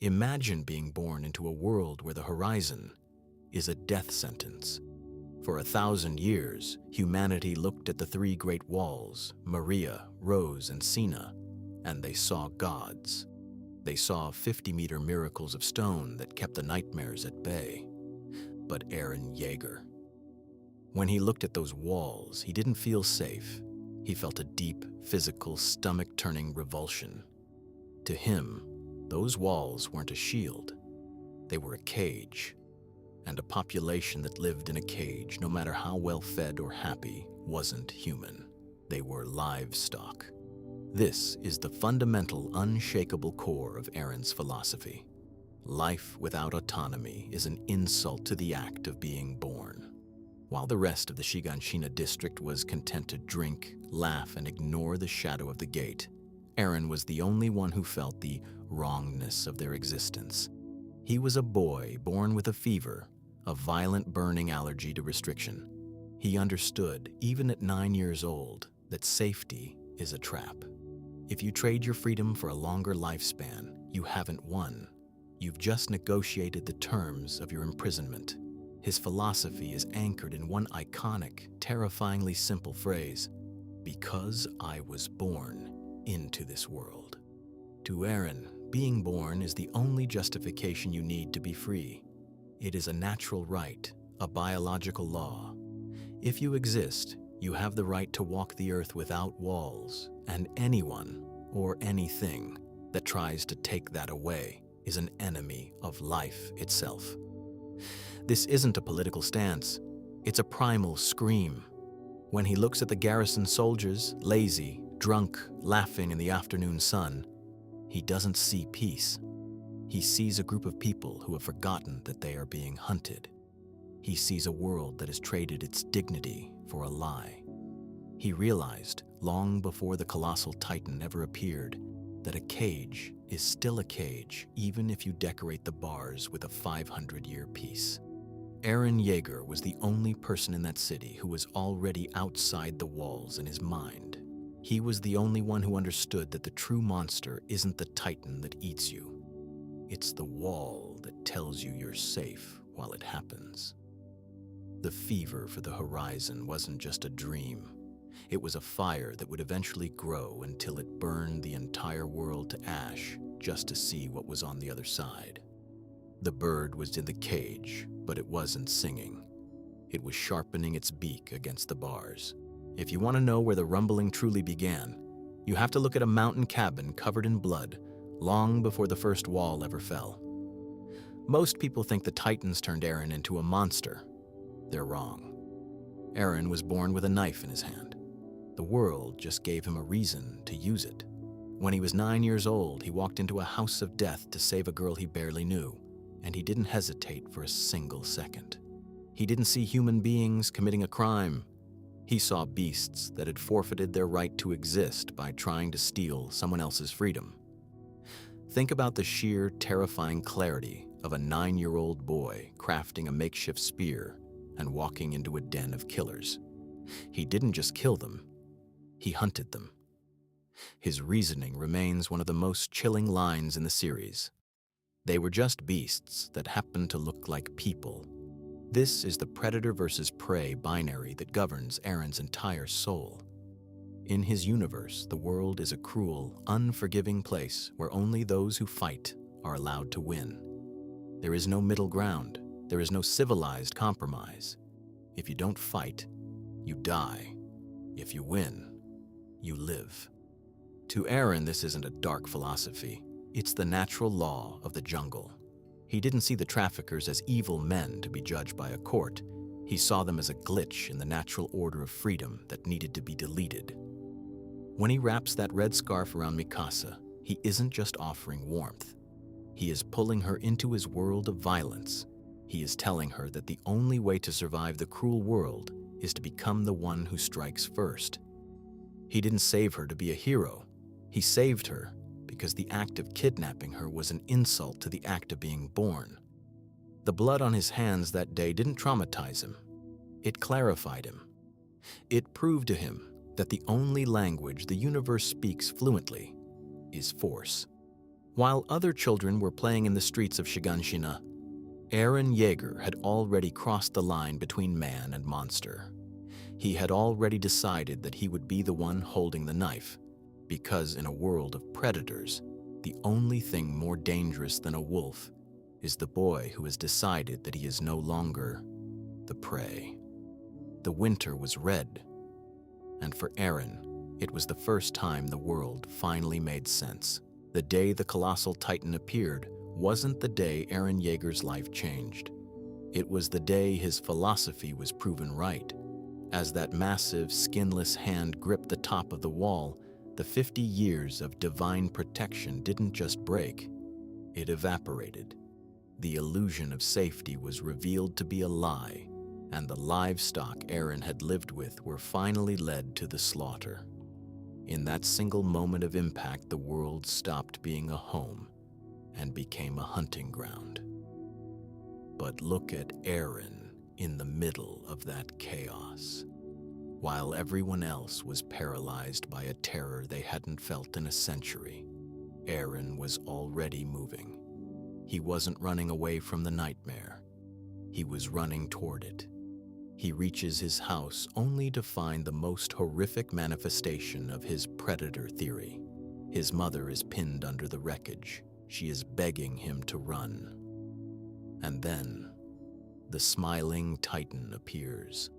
Imagine being born into a world where the horizon is a death sentence. For 1,000 years, humanity looked at the three great walls, Maria, Rose, and Sina, and they saw gods. They saw 50-meter miracles of stone that kept the nightmares at bay. But Eren Yeager, when he looked at those walls, he didn't feel safe. He felt a deep, physical, stomach-turning revulsion. To him, those walls weren't a shield. They were a cage. And a population that lived in a cage, no matter how well-fed or happy, wasn't human. They were livestock. This is the fundamental, unshakable core of Eren's philosophy. Life without autonomy is an insult to the act of being born. While the rest of the Shiganshina district was content to drink, laugh, and ignore the shadow of the gate, Eren was the only one who felt the wrongness of their existence. He was a boy born with a fever, a violent burning allergy to restriction. He understood, even at 9 years old, that safety is a trap. If you trade your freedom for a longer lifespan, you haven't won. You've just negotiated the terms of your imprisonment. His philosophy is anchored in one iconic, terrifyingly simple phrase: because I was born into this world. To Eren, being born is the only justification you need to be free. It is a natural right, a biological law. If you exist, you have the right to walk the earth without walls, and anyone or anything that tries to take that away is an enemy of life itself. This isn't a political stance, it's a primal scream. When he looks at the garrison soldiers, lazy, drunk, laughing in the afternoon sun, he doesn't see peace. He sees a group of people who have forgotten that they are being hunted. He sees a world that has traded its dignity for a lie. He realized, long before the colossal titan ever appeared, that a cage is still a cage even if you decorate the bars with a 500-year peace. Eren Yeager was the only person in that city who was already outside the walls in his mind. He was the only one who understood that the true monster isn't the titan that eats you. It's the wall that tells you you're safe while it happens. The fever for the horizon wasn't just a dream. It was a fire that would eventually grow until it burned the entire world to ash just to see what was on the other side. The bird was in the cage, but it wasn't singing. It was sharpening its beak against the bars. If you want to know where the rumbling truly began, you have to look at a mountain cabin covered in blood, long before the first wall ever fell. Most people think the Titans turned Eren into a monster. They're wrong. Eren was born with a knife in his hand. The world just gave him a reason to use it. When he was 9 years old, he walked into a house of death to save a girl he barely knew, and he didn't hesitate for a single second. He didn't see human beings committing a crime. He saw beasts that had forfeited their right to exist by trying to steal someone else's freedom. Think about the sheer, terrifying clarity of a 9-year-old boy crafting a makeshift spear and walking into a den of killers. He didn't just kill them, he hunted them. His reasoning remains one of the most chilling lines in the series. They were just beasts that happened to look like people. This is the predator versus prey binary that governs Eren's entire soul. In his universe, the world is a cruel, unforgiving place where only those who fight are allowed to win. There is no middle ground. There is no civilized compromise. If you don't fight, you die. If you win, you live. To Eren, this isn't a dark philosophy. It's the natural law of the jungle. He didn't see the traffickers as evil men to be judged by a court. He saw them as a glitch in the natural order of freedom that needed to be deleted. When he wraps that red scarf around Mikasa, he isn't just offering warmth. He is pulling her into his world of violence. He is telling her that the only way to survive the cruel world is to become the one who strikes first. He didn't save her to be a hero. He saved her because the act of kidnapping her was an insult to the act of being born. The blood on his hands that day didn't traumatize him. It clarified him. It proved to him that the only language the universe speaks fluently is force. While other children were playing in the streets of Shiganshina, Eren Yeager had already crossed the line between man and monster. He had already decided that he would be the one holding the knife, because in a world of predators, the only thing more dangerous than a wolf is the boy who has decided that he is no longer the prey. The winter was red, and for Eren, it was the first time the world finally made sense. The day the colossal titan appeared wasn't the day Eren Yeager's life changed. It was the day his philosophy was proven right. As that massive, skinless hand gripped the top of the wall, the 50 years of divine protection didn't just break, it evaporated. The illusion of safety was revealed to be a lie, and the livestock Eren had lived with were finally led to the slaughter. In that single moment of impact, the world stopped being a home and became a hunting ground. But look at Eren in the middle of that chaos. While everyone else was paralyzed by a terror they hadn't felt in a century, Eren was already moving. He wasn't running away from the nightmare. He was running toward it. He reaches his house only to find the most horrific manifestation of his predator theory. His mother is pinned under the wreckage. She is begging him to run. And then, the smiling Titan appears.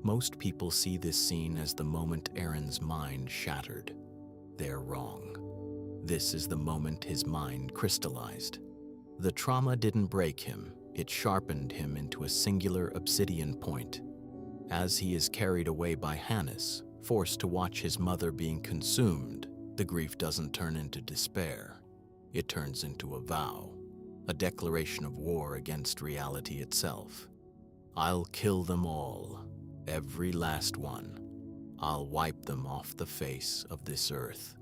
Most people see this scene as the moment Eren's mind shattered. They're wrong. This is the moment his mind crystallized. The trauma didn't break him. It sharpened him into a singular obsidian point. As he is carried away by Hannes, forced to watch his mother being consumed, the grief doesn't turn into despair. It turns into a vow, a declaration of war against reality itself. I'll kill them all, every last one. I'll wipe them off the face of this earth.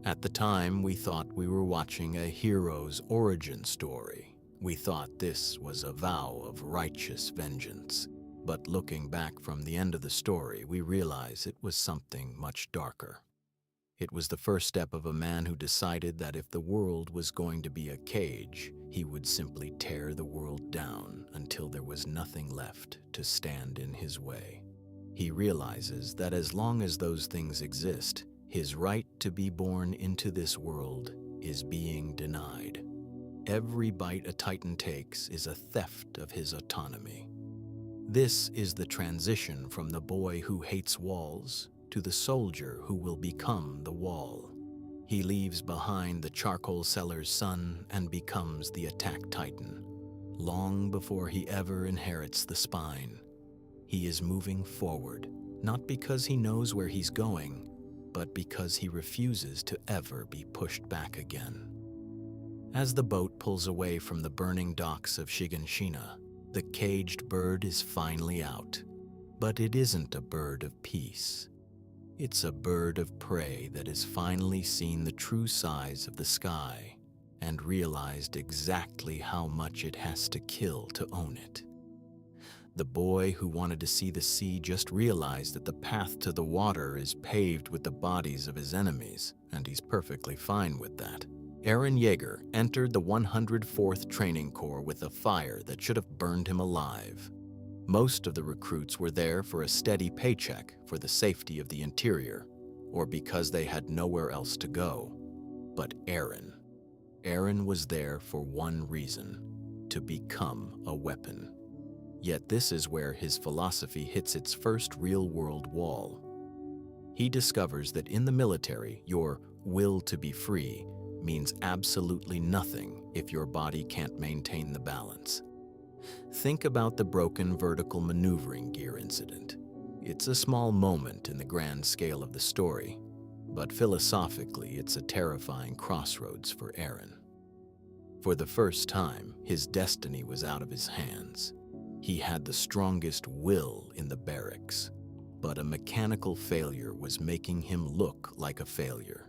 At the time, we thought we were watching a hero's origin story. We thought this was a vow of righteous vengeance. But looking back from the end of the story, we realize it was something much darker. It was the first step of a man who decided that if the world was going to be a cage, he would simply tear the world down until there was nothing left to stand in his way. He realizes that as long as those things exist, his right to be born into this world is being denied. Every bite a Titan takes is a theft of his autonomy. This is the transition from the boy who hates walls to the soldier who will become the wall. He leaves behind the charcoal seller's son and becomes the attack Titan. Long before he ever inherits the spine, he is moving forward, not because he knows where he's going, but because he refuses to ever be pushed back again. As the boat pulls away from the burning docks of Shiganshina, the caged bird is finally out. But it isn't a bird of peace. It's a bird of prey that has finally seen the true size of the sky and realized exactly how much it has to kill to own it. The boy who wanted to see the sea just realized that the path to the water is paved with the bodies of his enemies, and he's perfectly fine with that. Eren Yeager entered the 104th Training Corps with a fire that should have burned him alive. Most of the recruits were there for a steady paycheck for the safety of the interior, or because they had nowhere else to go. But Eren was there for one reason: to become a weapon. Yet this is where his philosophy hits its first real-world wall. He discovers that in the military, your will to be free means absolutely nothing if your body can't maintain the balance. Think about the broken vertical maneuvering gear incident. It's a small moment in the grand scale of the story, but philosophically it's a terrifying crossroads for Eren. For the first time, his destiny was out of his hands. He had the strongest will in the barracks, but a mechanical failure was making him look like a failure.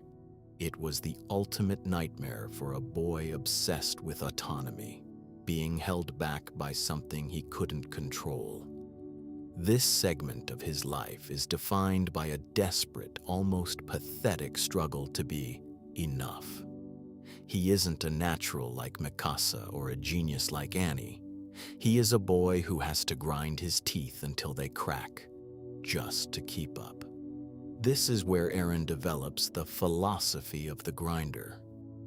It was the ultimate nightmare for a boy obsessed with autonomy, being held back by something he couldn't control. This segment of his life is defined by a desperate, almost pathetic struggle to be enough. He isn't a natural like Mikasa or a genius like Annie. He is a boy who has to grind his teeth until they crack, just to keep up. This is where Eren develops the philosophy of the grinder.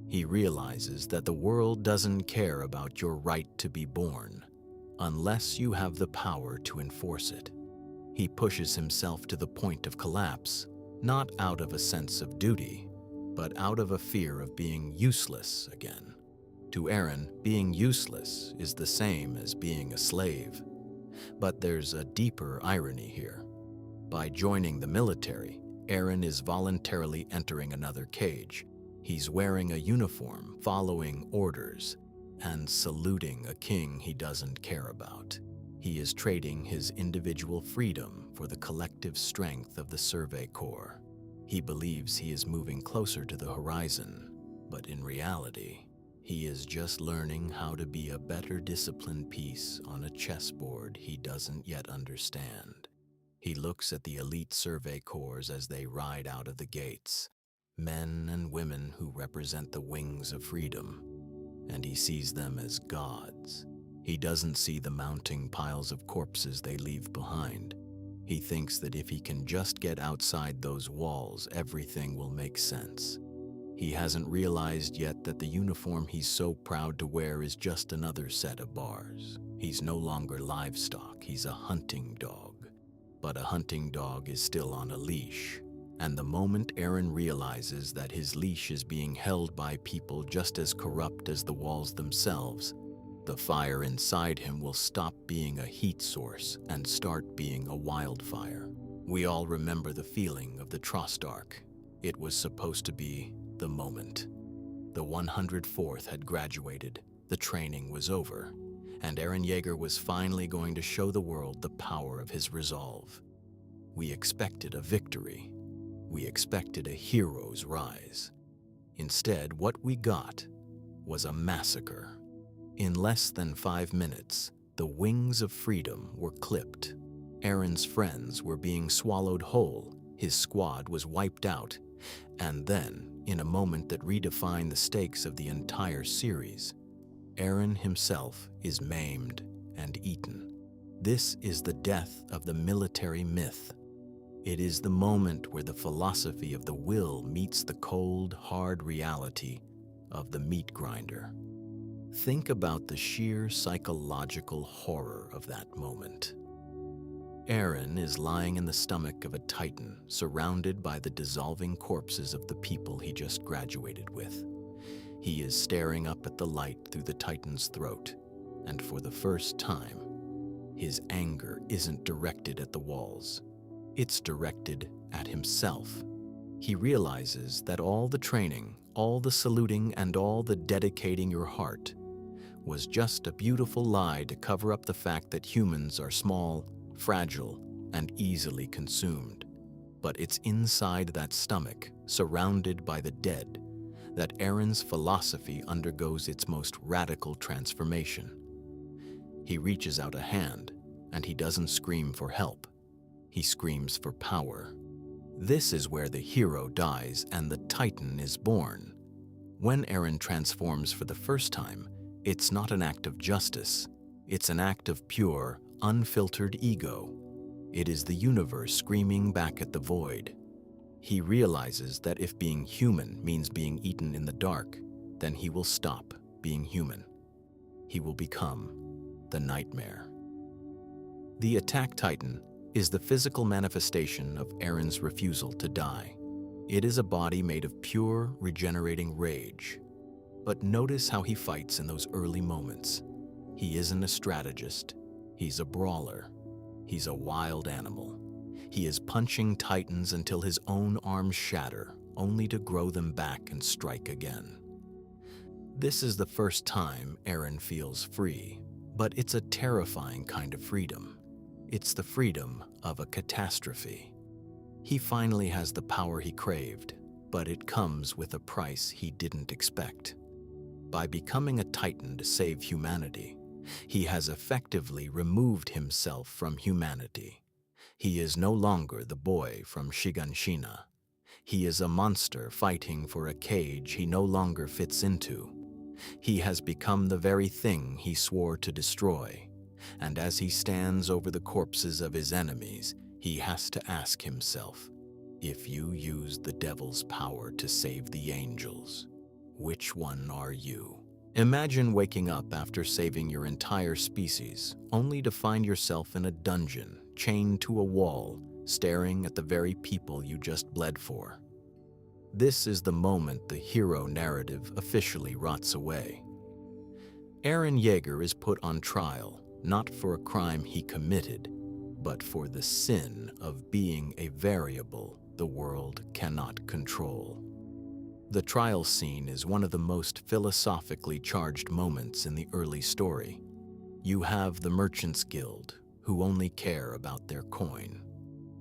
He realizes that the world doesn't care about your right to be born, unless you have the power to enforce it. He pushes himself to the point of collapse, not out of a sense of duty, but out of a fear of being useless again. To Eren, being useless is the same as being a slave. But there's a deeper irony here. By joining the military, Eren is voluntarily entering another cage. He's wearing a uniform, following orders, and saluting a king he doesn't care about. He is trading his individual freedom for the collective strength of the Survey Corps. He believes he is moving closer to the horizon, but in reality, he is just learning how to be a better disciplined piece on a chessboard he doesn't yet understand. He looks at the elite Survey Corps as they ride out of the gates, men and women who represent the wings of freedom, and he sees them as gods. He doesn't see the mounting piles of corpses they leave behind. He thinks that if he can just get outside those walls, everything will make sense. He hasn't realized yet that the uniform he's so proud to wear is just another set of bars. He's no longer livestock, he's a hunting dog. But a hunting dog is still on a leash, and the moment Eren realizes that his leash is being held by people just as corrupt as the walls themselves, the fire inside him will stop being a heat source and start being a wildfire. We all remember the feeling of the Trost arc. It was supposed to be the moment. The 104th had graduated, the training was over, and Eren Yeager was finally going to show the world the power of his resolve. We expected a victory. We expected a hero's rise. Instead, what we got was a massacre. In less than 5 minutes, the wings of freedom were clipped. Eren's friends were being swallowed whole, his squad was wiped out, and then, in a moment that redefined the stakes of the entire series, Eren himself is maimed and eaten. This is the death of the military myth. It is the moment where the philosophy of the will meets the cold, hard reality of the meat grinder. Think about the sheer psychological horror of that moment. Eren is lying in the stomach of a titan, surrounded by the dissolving corpses of the people he just graduated with. He is staring up at the light through the titan's throat, and for the first time, his anger isn't directed at the walls. It's directed at himself. He realizes that all the training, all the saluting, and all the dedicating your heart was just a beautiful lie to cover up the fact that humans are small, fragile, and easily consumed. But it's inside that stomach, surrounded by the dead, that Eren's philosophy undergoes its most radical transformation. He reaches out a hand, and he doesn't scream for help. He screams for power. This is where the hero dies and the Titan is born. When Eren transforms for the first time, it's not an act of justice. It's an act of pure, unfiltered ego. It is the universe screaming back at the void. He realizes that if being human means being eaten in the dark, then he will stop being human. He will become the nightmare. The Attack Titan is the physical manifestation of Eren's refusal to die. It is a body made of pure, regenerating rage. But notice how he fights in those early moments. He isn't a strategist. He's a brawler. He's a wild animal. He is punching titans until his own arms shatter, only to grow them back and strike again. This is the first time Eren feels free, but it's a terrifying kind of freedom. It's the freedom of a catastrophe. He finally has the power he craved, but it comes with a price he didn't expect. By becoming a titan to save humanity, he has effectively removed himself from humanity. He is no longer the boy from Shiganshina. He is a monster fighting for a cage he no longer fits into. He has become the very thing he swore to destroy, and as he stands over the corpses of his enemies, he has to ask himself, if you use the devil's power to save the angels, which one are you? Imagine waking up after saving your entire species, only to find yourself in a dungeon, chained to a wall, staring at the very people you just bled for. This is the moment the hero narrative officially rots away. Eren Yeager is put on trial, not for a crime he committed, but for the sin of being a variable the world cannot control. The trial scene is one of the most philosophically charged moments in the early story. You have the Merchants Guild, who only care about their coin.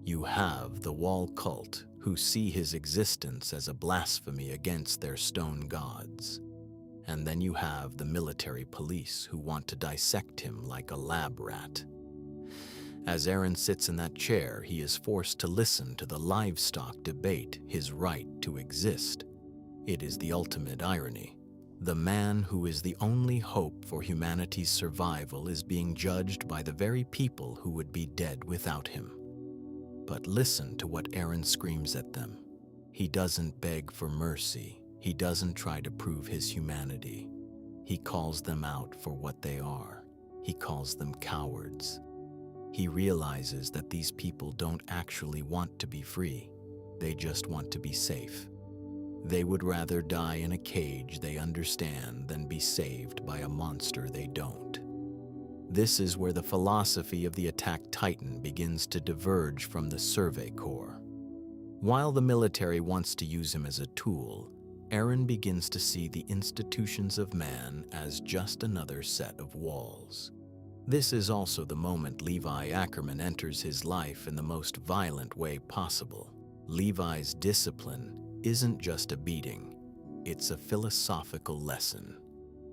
You have the Wall Cult, who see his existence as a blasphemy against their stone gods. And then you have the military police who want to dissect him like a lab rat. As Eren sits in that chair, he is forced to listen to the livestock debate his right to exist. It is the ultimate irony. The man who is the only hope for humanity's survival is being judged by the very people who would be dead without him. But listen to what Eren screams at them. He doesn't beg for mercy. He doesn't try to prove his humanity. He calls them out for what they are. He calls them cowards. He realizes that these people don't actually want to be free. They just want to be safe. They would rather die in a cage they understand than be saved by a monster they don't. This is where the philosophy of the attack titan begins to diverge from the Survey Corps. While the military wants to use him as a tool, Eren begins to see the institutions of man as just another set of walls. This is also the moment Levi Ackerman enters his life in the most violent way possible. Levi's discipline isn't just a beating, it's a philosophical lesson.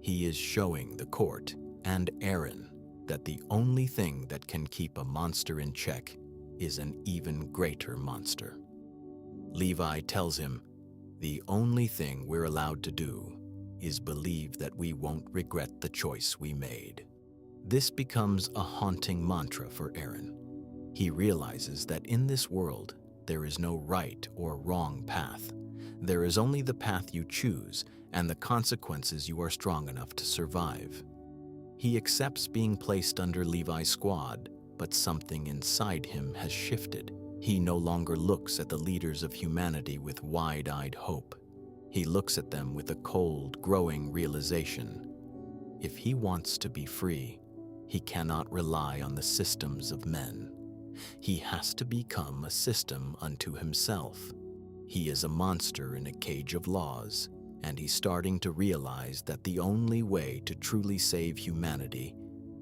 He is showing the court and Eren that the only thing that can keep a monster in check is an even greater monster. Levi tells him, the only thing we're allowed to do is believe that we won't regret the choice we made. This becomes a haunting mantra for Eren. He realizes that in this world, there is no right or wrong path. There is only the path you choose and the consequences you are strong enough to survive. He accepts being placed under Levi's squad, but something inside him has shifted. He no longer looks at the leaders of humanity with wide-eyed hope. He looks at them with a cold, growing realization. If he wants to be free, he cannot rely on the systems of men. He has to become a system unto himself. He is a monster in a cage of laws, and he's starting to realize that the only way to truly save humanity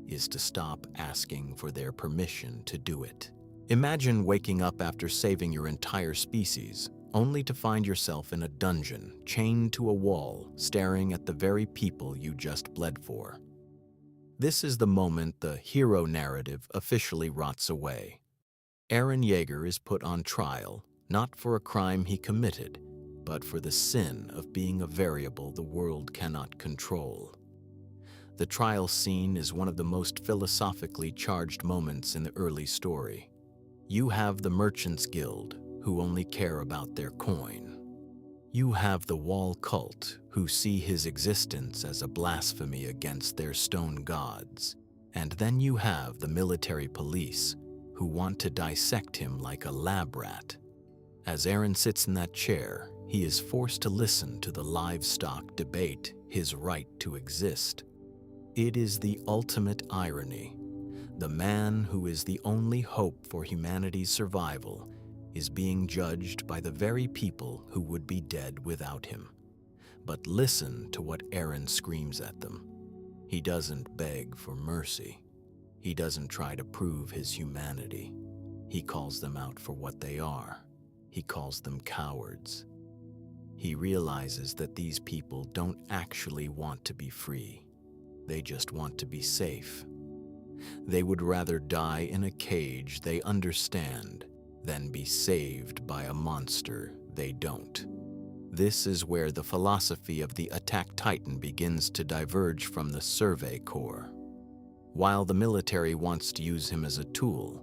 is to stop asking for their permission to do it. Imagine waking up after saving your entire species, only to find yourself in a dungeon, chained to a wall, staring at the very people you just bled for. This is the moment the hero narrative officially rots away. Eren Yeager is put on trial, not for a crime he committed, but for the sin of being a variable the world cannot control. The trial scene is one of the most philosophically charged moments in the early story. You have the Merchants Guild, who only care about their coin. You have the Wall Cult, who see his existence as a blasphemy against their stone gods. And then you have the military police, who want to dissect him like a lab rat. As Eren sits in that chair, he is forced to listen to the livestock debate his right to exist. It is the ultimate irony. The man who is the only hope for humanity's survival is being judged by the very people who would be dead without him. But listen to what Eren screams at them. He doesn't beg for mercy. He doesn't try to prove his humanity. He calls them out for what they are. He calls them cowards. He realizes that these people don't actually want to be free. They just want to be safe. They would rather die in a cage they understand than be saved by a monster they don't. This is where the philosophy of the attack titan begins to diverge from the Survey Corps. While the military wants to use him as a tool,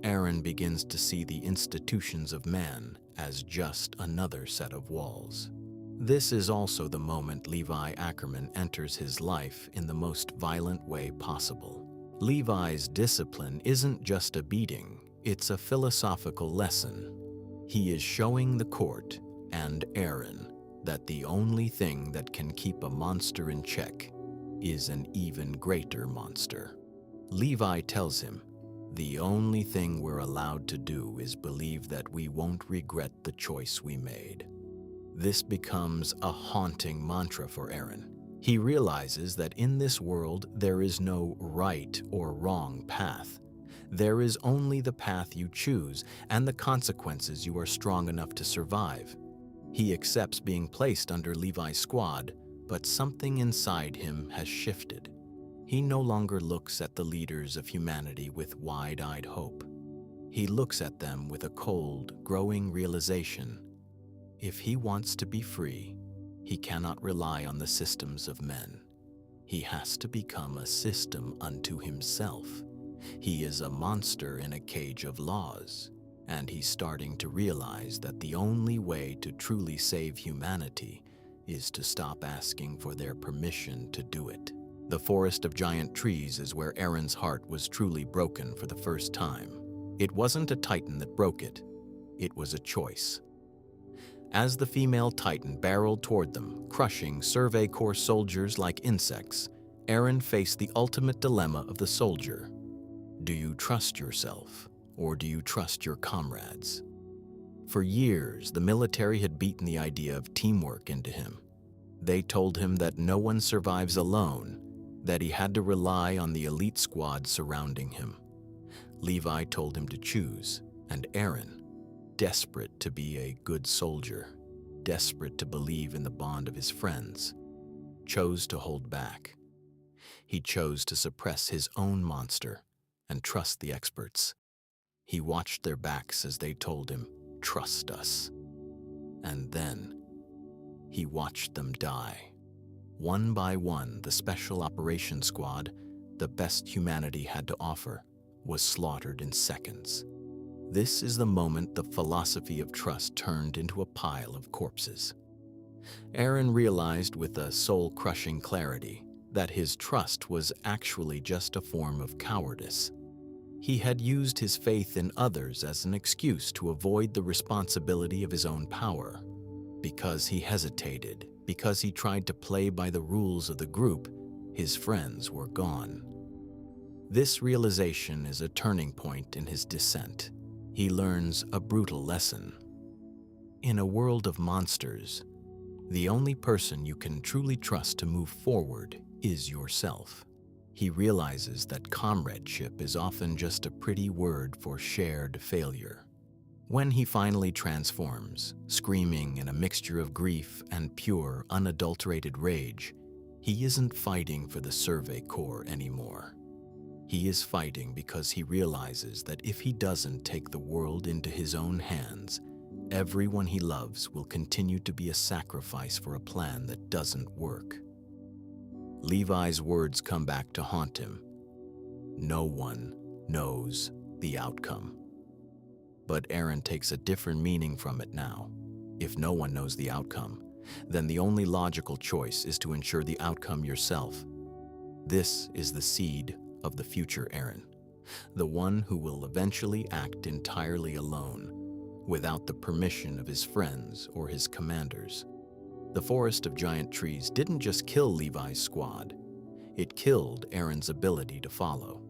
Eren begins to see the institutions of man as just another set of walls. This is also the moment Levi Ackerman enters his life in the most violent way possible. Levi's discipline isn't just a beating, it's a philosophical lesson. He is showing the court and Eren that the only thing that can keep a monster in check is an even greater monster. Levi tells him, "The only thing we're allowed to do is believe that we won't regret the choice we made." This becomes a haunting mantra for Eren. He realizes that in this world there is no right or wrong path. There is only the path you choose and the consequences you are strong enough to survive. He accepts being placed under Levi's squad, but something inside him has shifted. He no longer looks at the leaders of humanity with wide-eyed hope. He looks at them with a cold, growing realization. If he wants to be free, he cannot rely on the systems of men. He has to become a system unto himself. He is a monster in a cage of laws, and he's starting to realize that the only way to truly save humanity is to stop asking for their permission to do it. The forest of giant trees is where Eren's heart was truly broken for the first time. It wasn't a titan that broke it. It was a choice. As the female titan barreled toward them, crushing Survey Corps soldiers like insects, Eren faced the ultimate dilemma of the soldier. Do you trust yourself, or do you trust your comrades? For years, the military had beaten the idea of teamwork into him. They told him that no one survives alone, that he had to rely on the elite squad surrounding him. Levi told him to choose, and Eren, desperate to be a good soldier, desperate to believe in the bond of his friends, chose to hold back. He chose to suppress his own monster and trust the experts. He watched their backs as they told him, "Trust us." And then he watched them die. One by one, the Special Operations Squad, the best humanity had to offer, was slaughtered in seconds. This is the moment the philosophy of trust turned into a pile of corpses. Eren realized with a soul-crushing clarity that his trust was actually just a form of cowardice. He had used his faith in others as an excuse to avoid the responsibility of his own power. Because he hesitated, because he tried to play by the rules of the group, his friends were gone. This realization is a turning point in his descent. He learns a brutal lesson. In a world of monsters, the only person you can truly trust to move forward is yourself. He realizes that comradeship is often just a pretty word for shared failure. When he finally transforms, screaming in a mixture of grief and pure, unadulterated rage, he isn't fighting for the Survey Corps anymore. He is fighting because he realizes that if he doesn't take the world into his own hands, everyone he loves will continue to be a sacrifice for a plan that doesn't work. Levi's words come back to haunt him. No one knows the outcome. But Eren takes a different meaning from it now. If no one knows the outcome, then the only logical choice is to ensure the outcome yourself. This is the seed of the future Eren, the one who will eventually act entirely alone, without the permission of his friends or his commanders. The forest of giant trees didn't just kill Levi's squad, it killed Eren's ability to follow.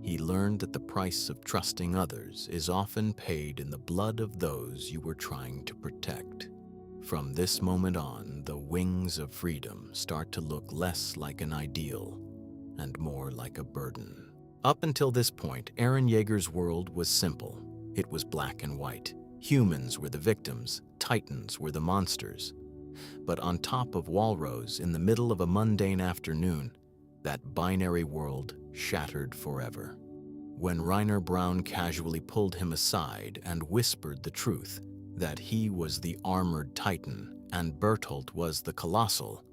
He learned that the price of trusting others is often paid in the blood of those you were trying to protect. From this moment on, the wings of freedom start to look less like an ideal and more like a burden. Up until this point, Eren Yeager's world was simple. It was black and white. Humans were the victims, titans were the monsters. But on top of Walrose, in the middle of a mundane afternoon, that binary world shattered forever. When Reiner Braun casually pulled him aside and whispered the truth, that he was the armored titan and Bertolt was the colossal,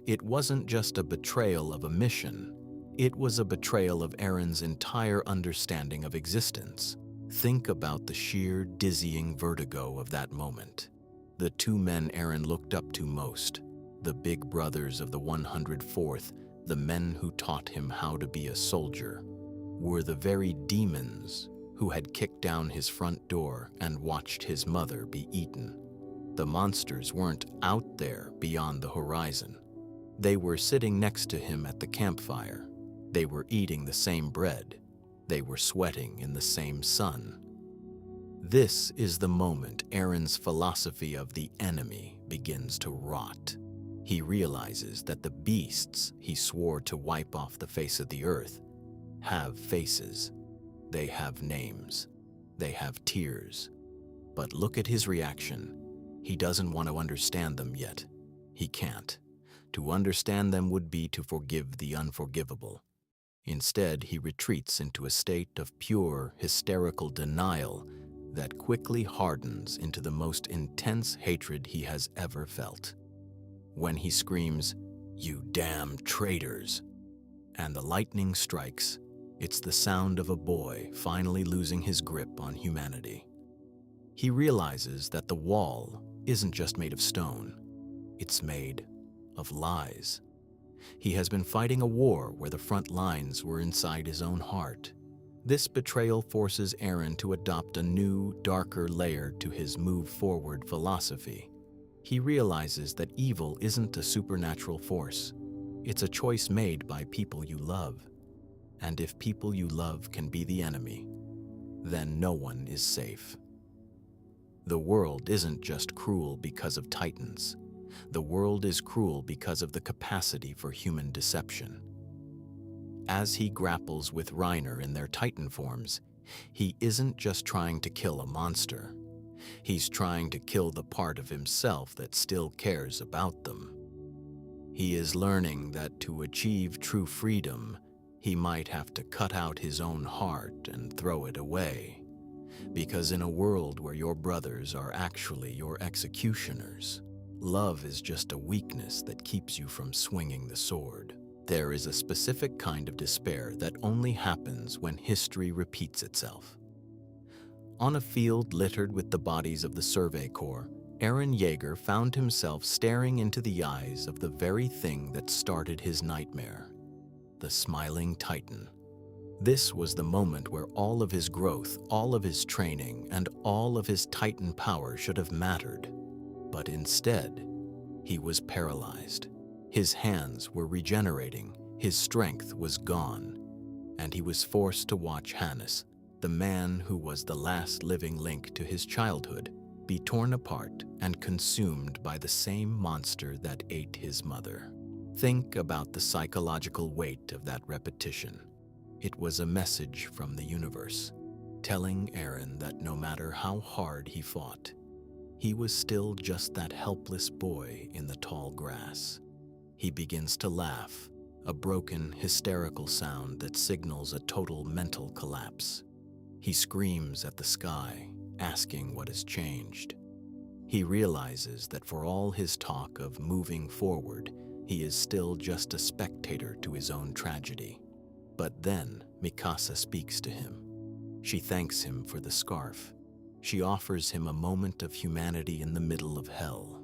it wasn't just a betrayal of a mission, it was a betrayal of Eren's entire understanding of existence. Think about the sheer, dizzying vertigo of that moment. The two men Eren looked up to most, the big brothers of the 104th, the men who taught him how to be a soldier, were the very demons who had kicked down his front door and watched his mother be eaten. The monsters weren't out there beyond the horizon. They were sitting next to him at the campfire. They were eating the same bread. They were sweating in the same sun. This is the moment Eren's philosophy of the enemy begins to rot. He realizes that the beasts he swore to wipe off the face of the earth have faces. They have names. They have tears. But look at his reaction. He doesn't want to understand them yet. He can't. To understand them would be to forgive the unforgivable. Instead, he retreats into a state of pure, hysterical denial that quickly hardens into the most intense hatred he has ever felt. When he screams, "You damn traitors!" and the lightning strikes, it's the sound of a boy finally losing his grip on humanity. He realizes that the wall isn't just made of stone, it's made of lies. He has been fighting a war where the front lines were inside his own heart. This betrayal forces Eren to adopt a new, darker layer to his move forward philosophy. He realizes that evil isn't a supernatural force. It's a choice made by people you love. And if people you love can be the enemy, then no one is safe. The world isn't just cruel because of titans. The world is cruel because of the capacity for human deception. As he grapples with Reiner in their titan forms, he isn't just trying to kill a monster. He's trying to kill the part of himself that still cares about them. He is learning that to achieve true freedom, he might have to cut out his own heart and throw it away. Because in a world where your brothers are actually your executioners, love is just a weakness that keeps you from swinging the sword. There is a specific kind of despair that only happens when history repeats itself. On a field littered with the bodies of the Survey Corps, Eren Yeager found himself staring into the eyes of the very thing that started his nightmare, the smiling Titan. This was the moment where all of his growth, all of his training, and all of his Titan power should have mattered. But instead, he was paralyzed. His hands were regenerating, his strength was gone, and he was forced to watch Hannes, the man who was the last living link to his childhood, be torn apart and consumed by the same monster that ate his mother. Think about the psychological weight of that repetition. It was a message from the universe, telling Eren that no matter how hard he fought, he was still just that helpless boy in the tall grass. He begins to laugh, a broken, hysterical sound that signals a total mental collapse. He screams at the sky, asking what has changed. He realizes that for all his talk of moving forward, he is still just a spectator to his own tragedy. But then Mikasa speaks to him. She thanks him for the scarf. She offers him a moment of humanity in the middle of hell.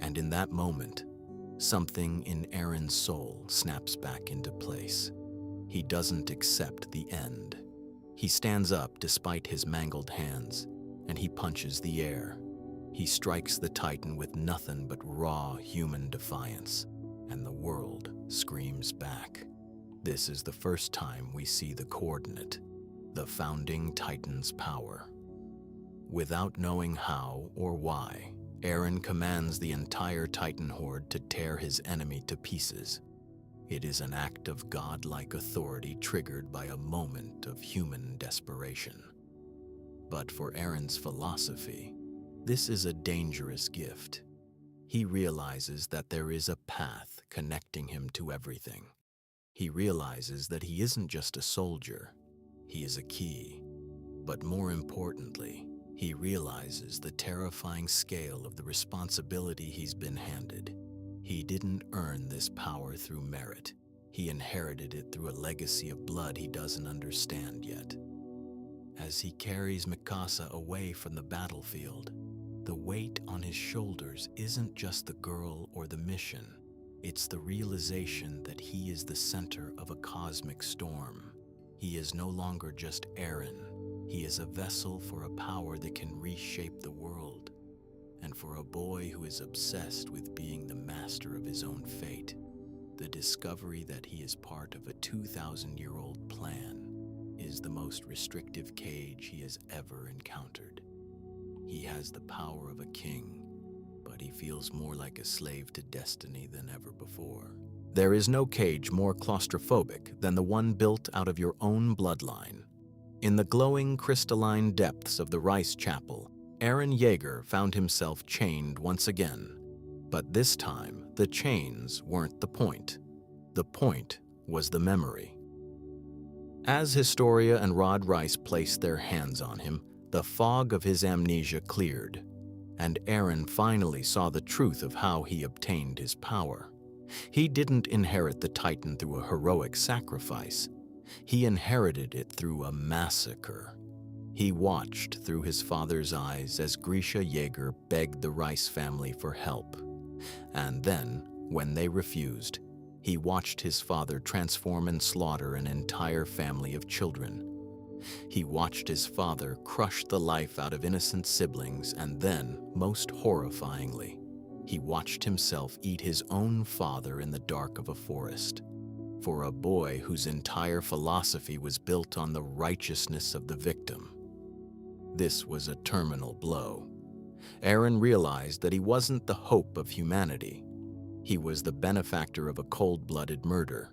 And in that moment, something in Eren's soul snaps back into place. He doesn't accept the end. He stands up despite his mangled hands, and he punches the air. He strikes the Titan with nothing but raw human defiance, and the world screams back. This is the first time we see the coordinate, the founding Titan's power. Without knowing how or why, Eren commands the entire Titan horde to tear his enemy to pieces. It is an act of godlike authority triggered by a moment of human desperation. But for Eren's philosophy, this is a dangerous gift. He realizes that there is a path connecting him to everything. He realizes that he isn't just a soldier, he is a key. But more importantly, He realizes the terrifying scale of the responsibility he's been handed. He didn't earn this power through merit. He inherited it through a legacy of blood he doesn't understand yet. As he carries Mikasa away from the battlefield, the weight on his shoulders isn't just the girl or the mission. It's the realization that he is the center of a cosmic storm. He is no longer just Eren. He is a vessel for a power that can reshape the world. And for a boy who is obsessed with being the master of his own fate, the discovery that he is part of a 2,000-year-old plan is the most restrictive cage he has ever encountered. He has the power of a king, but he feels more like a slave to destiny than ever before. There is no cage more claustrophobic than the one built out of your own bloodline. In the glowing crystalline depths of the Rice Chapel, Eren Yeager found himself chained once again. But this time, the chains weren't the point. The point was the memory. As Historia and Rod Rice placed their hands on him, the fog of his amnesia cleared, and Eren finally saw the truth of how he obtained his power. He didn't inherit the Titan through a heroic sacrifice. He inherited it through a massacre. He watched through his father's eyes as Grisha Yeager begged the Rice family for help. And then, when they refused, he watched his father transform and slaughter an entire family of children. He watched his father crush the life out of innocent siblings, and then, most horrifyingly, he watched himself eat his own father in the dark of a forest. For a boy whose entire philosophy was built on the righteousness of the victim, this was a terminal blow. Eren realized that he wasn't the hope of humanity. He was the benefactor of a cold-blooded murder.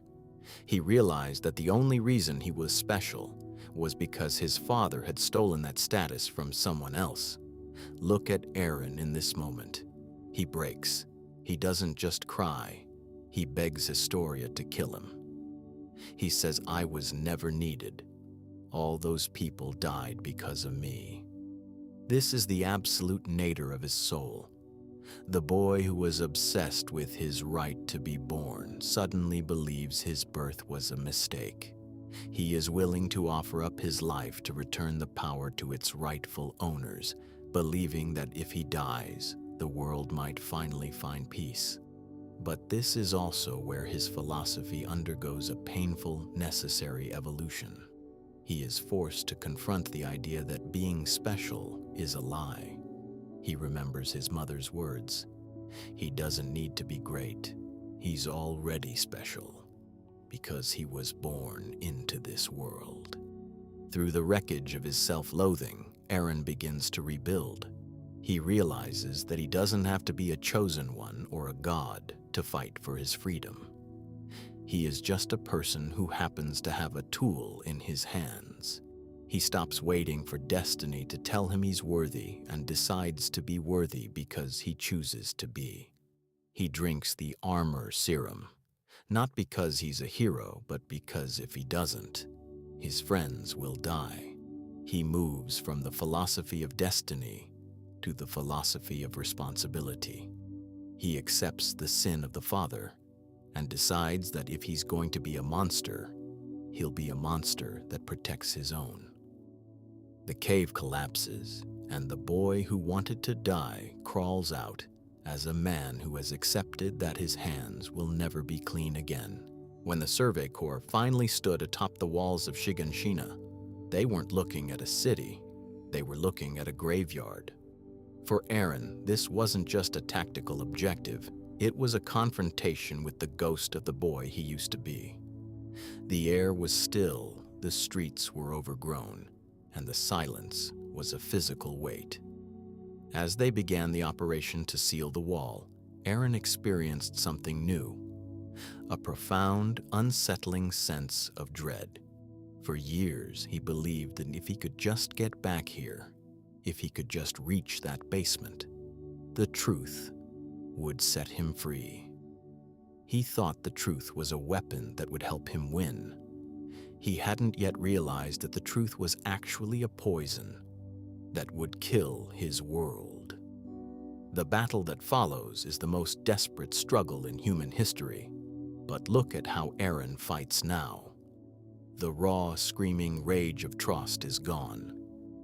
He realized that the only reason he was special was because his father had stolen that status from someone else. Look at Eren in this moment. He breaks. He doesn't just cry. He begs Historia to kill him. He says, "I was never needed. All those people died because of me." This is the absolute nadir of his soul. The boy who was obsessed with his right to be born suddenly believes his birth was a mistake. He is willing to offer up his life to return the power to its rightful owners, believing that if he dies, the world might finally find peace. But this is also where his philosophy undergoes a painful, necessary evolution. He is forced to confront the idea that being special is a lie. He remembers his mother's words. He doesn't need to be great. He's already special, because he was born into this world. Through the wreckage of his self-loathing, Eren begins to rebuild. He realizes that he doesn't have to be a chosen one or a god to fight for his freedom. He is just a person who happens to have a tool in his hands. He stops waiting for destiny to tell him he's worthy and decides to be worthy because he chooses to be. He drinks the armor serum, not because he's a hero, but because if he doesn't, his friends will die. He moves from the philosophy of destiny to the philosophy of responsibility. He accepts the sin of the father and decides that if he's going to be a monster, he'll be a monster that protects his own. The cave collapses, and the boy who wanted to die crawls out as a man who has accepted that his hands will never be clean again. When the Survey Corps finally stood atop the walls of Shiganshina, they weren't looking at a city, they were looking at a graveyard. For Eren, this wasn't just a tactical objective, it was a confrontation with the ghost of the boy he used to be. The air was still, the streets were overgrown, and the silence was a physical weight. As they began the operation to seal the wall, Eren experienced something new, a profound, unsettling sense of dread. For years, he believed that if he could just get back here, if he could just reach that basement, the truth would set him free. He thought the truth was a weapon that would help him win. He hadn't yet realized that the truth was actually a poison. that would kill his world. The battle that follows is the most desperate struggle in human history, but look at how Eren fights now. The raw, screaming rage of trust is gone.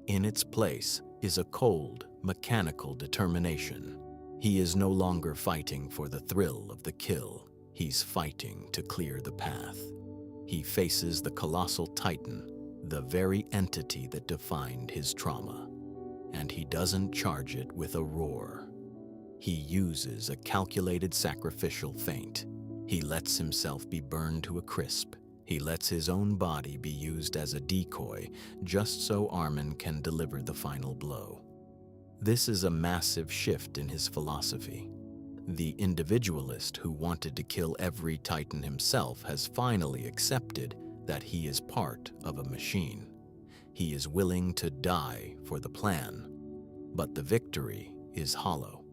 In its place is a cold, mechanical determination. He is no longer fighting for the thrill of the kill. He's fighting to clear the path. He faces the colossal titan, the very entity that defined his trauma. And he doesn't charge it with a roar. He uses a calculated sacrificial feint. He lets himself be burned to a crisp. He lets his own body be used as a decoy, just so Armin can deliver the final blow. This is a massive shift in his philosophy. The individualist who wanted to kill every titan himself has finally accepted that he is part of a machine. He is willing to die for the plan. But the victory is hollow.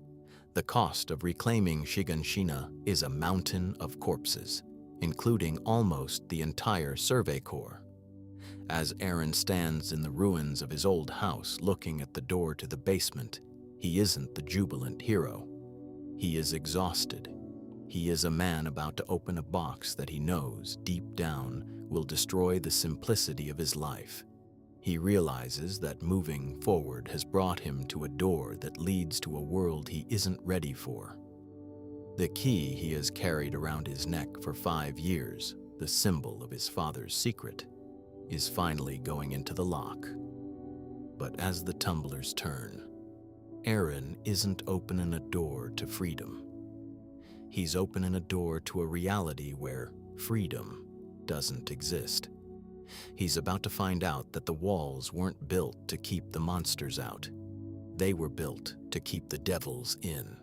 The cost of reclaiming Shiganshina is a mountain of corpses, including almost the entire Survey Corps. As Eren stands in the ruins of his old house looking at the door to the basement, he isn't the jubilant hero. He is exhausted. He is a man about to open a box that he knows, deep down, will destroy the simplicity of his life. He realizes that moving forward has brought him to a door that leads to a world he isn't ready for. The key he has carried around his neck for 5 years, the symbol of his father's secret, is finally going into the lock. But as the tumblers turn, Eren isn't opening a door to freedom. He's opening a door to a reality where freedom doesn't exist. He's about to find out that the walls weren't built to keep the monsters out. They were built to keep the devils in.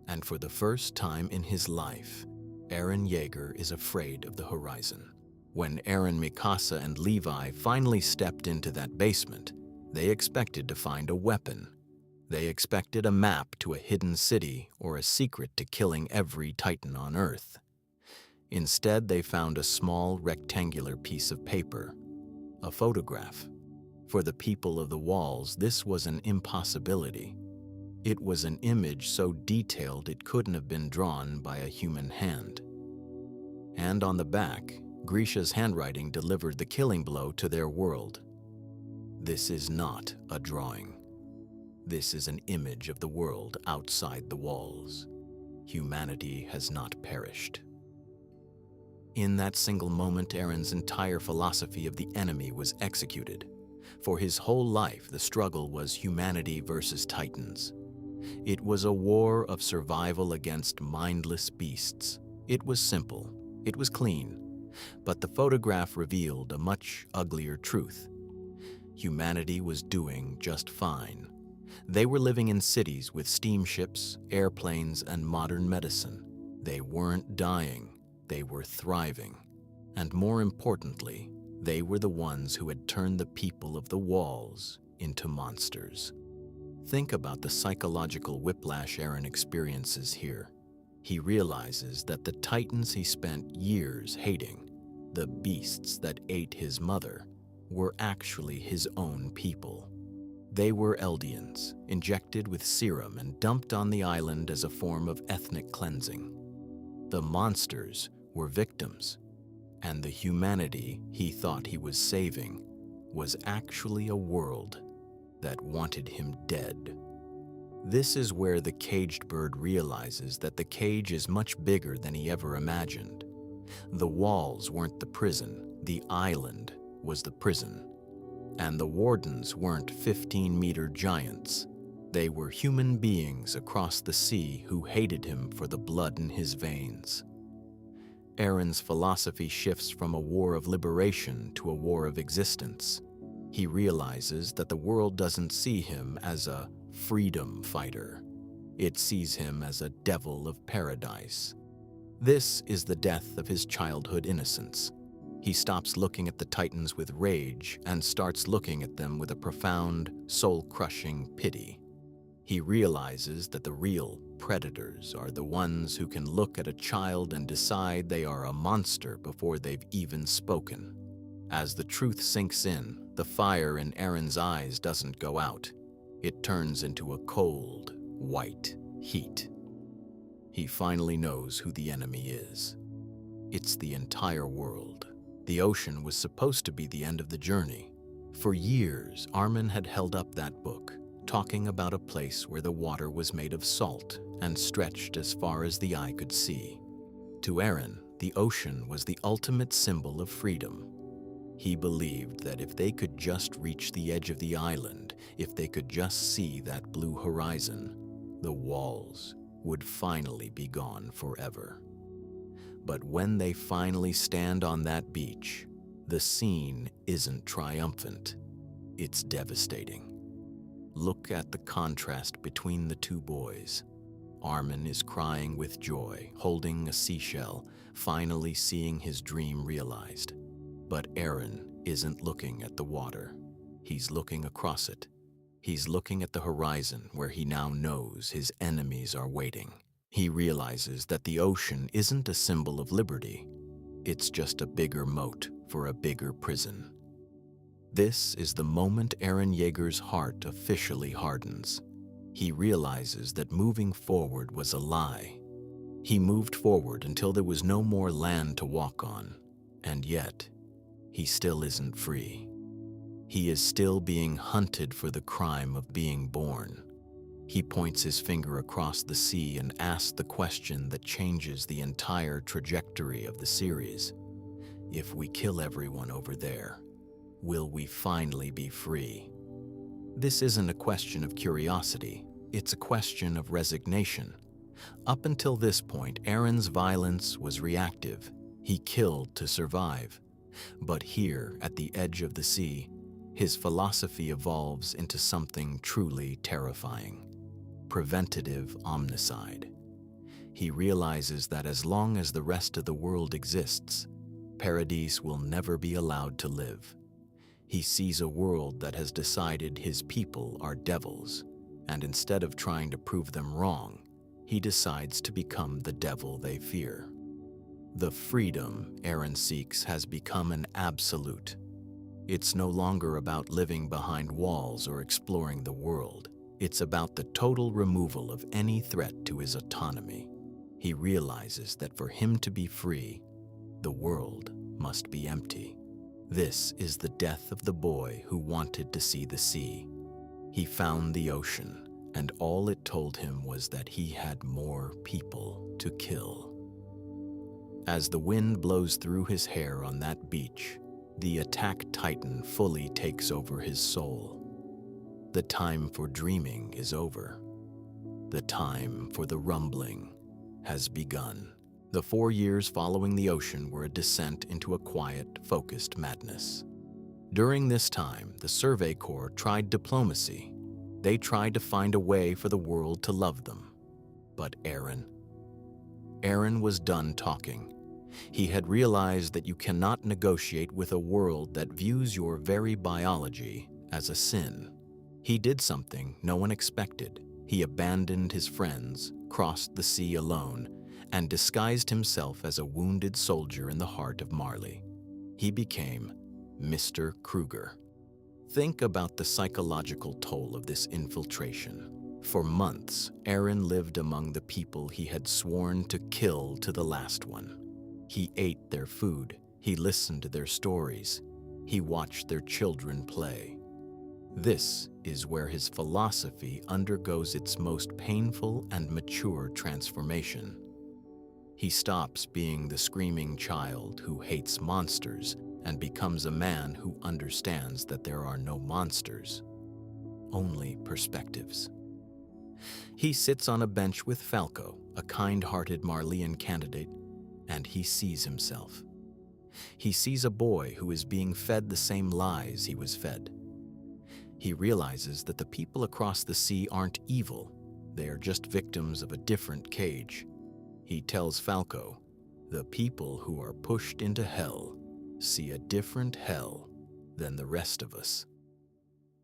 And for the first time in his life, Eren Yeager is afraid of the horizon. When Eren, Mikasa, and Levi finally stepped into that basement, they expected to find a weapon. They expected a map to a hidden city or a secret to killing every titan on Earth. Instead, they found a small rectangular piece of paper, a photograph. For the people of the walls, this was an impossibility. It was an image so detailed it couldn't have been drawn by a human hand. And on the back, Grisha's handwriting delivered the killing blow to their world. This is not a drawing. This is an image of the world outside the walls. Humanity has not perished. In that single moment, Eren's entire philosophy of the enemy was executed. For his whole life, the struggle was humanity versus titans. It was a war of survival against mindless beasts. It was simple. It was clean. But the photograph revealed a much uglier truth. Humanity was doing just fine. They were living in cities with steamships, airplanes, and modern medicine. They weren't dying. They were thriving. And more importantly, they were the ones who had turned the people of the walls into monsters. Think about the psychological whiplash Eren experiences here. He realizes that the titans he spent years hating, the beasts that ate his mother, were actually his own people. They were Eldians, injected with serum and dumped on the island as a form of ethnic cleansing. The monsters were victims, and the humanity he thought he was saving was actually a world that wanted him dead. This is where the caged bird realizes that the cage is much bigger than he ever imagined. The walls weren't the prison, the island was the prison. And the wardens weren't 15-meter giants. They were human beings across the sea who hated him for the blood in his veins. Eren's philosophy shifts from a war of liberation to a war of existence. He realizes that the world doesn't see him as a freedom fighter. It sees him as a devil of paradise. This is the death of his childhood innocence. He stops looking at the titans with rage and starts looking at them with a profound, soul-crushing pity. He realizes that the real predators are the ones who can look at a child and decide they are a monster before they've even spoken. As the truth sinks in, the fire in Eren's eyes doesn't go out. It turns into a cold, white heat. He finally knows who the enemy is. It's the entire world. The ocean was supposed to be the end of the journey. For years, Armin had held up that book, talking about a place where the water was made of salt and stretched as far as the eye could see. To Eren, the ocean was the ultimate symbol of freedom. He believed that if they could just reach the edge of the island, if they could just see that blue horizon, the walls would finally be gone forever. But when they finally stand on that beach, the scene isn't triumphant. It's devastating. Look at the contrast between the two boys. Armin is crying with joy, holding a seashell, finally seeing his dream realized. But Eren isn't looking at the water. He's looking across it. He's looking at the horizon where he now knows his enemies are waiting. He realizes that the ocean isn't a symbol of liberty. It's just a bigger moat for a bigger prison. This is the moment Eren Yeager's heart officially hardens. He realizes that moving forward was a lie. He moved forward until there was no more land to walk on, and yet, he still isn't free. He is still being hunted for the crime of being born. He points his finger across the sea and asks the question that changes the entire trajectory of the series. If we kill everyone over there, will we finally be free? This isn't a question of curiosity, it's a question of resignation. Up until this point, Eren's violence was reactive. He killed to survive. But here, at the edge of the sea, his philosophy evolves into something truly terrifying. Preventative omnicide. He realizes that as long as the rest of the world exists, Paradise will never be allowed to live. He sees a world that has decided his people are devils, and instead of trying to prove them wrong, he decides to become the devil they fear. The freedom Eren seeks has become an absolute. It's no longer about living behind walls or exploring the world. It's about the total removal of any threat to his autonomy. He realizes that for him to be free, the world must be empty. This is the death of the boy who wanted to see the sea. He found the ocean, and all it told him was that he had more people to kill. As the wind blows through his hair on that beach, the attack titan fully takes over his soul. The time for dreaming is over. The time for the rumbling has begun. The 4 years following the ocean were a descent into a quiet, focused madness. During this time, the Survey Corps tried diplomacy. They tried to find a way for the world to love them. But Eren was done talking. He had realized that you cannot negotiate with a world that views your very biology as a sin. He did something no one expected. He abandoned his friends, crossed the sea alone, and disguised himself as a wounded soldier in the heart of Marley. He became Mr. Kruger. Think about the psychological toll of this infiltration. For months, Eren lived among the people he had sworn to kill to the last one. He ate their food, he listened to their stories, he watched their children play. This is where his philosophy undergoes its most painful and mature transformation. He stops being the screaming child who hates monsters and becomes a man who understands that there are no monsters, only perspectives. He sits on a bench with Falco, a kind-hearted Marleyan candidate, and he sees himself. He sees a boy who is being fed the same lies he was fed. He realizes that the people across the sea aren't evil, they are just victims of a different cage. He tells Falco, the people who are pushed into hell see a different hell than the rest of us.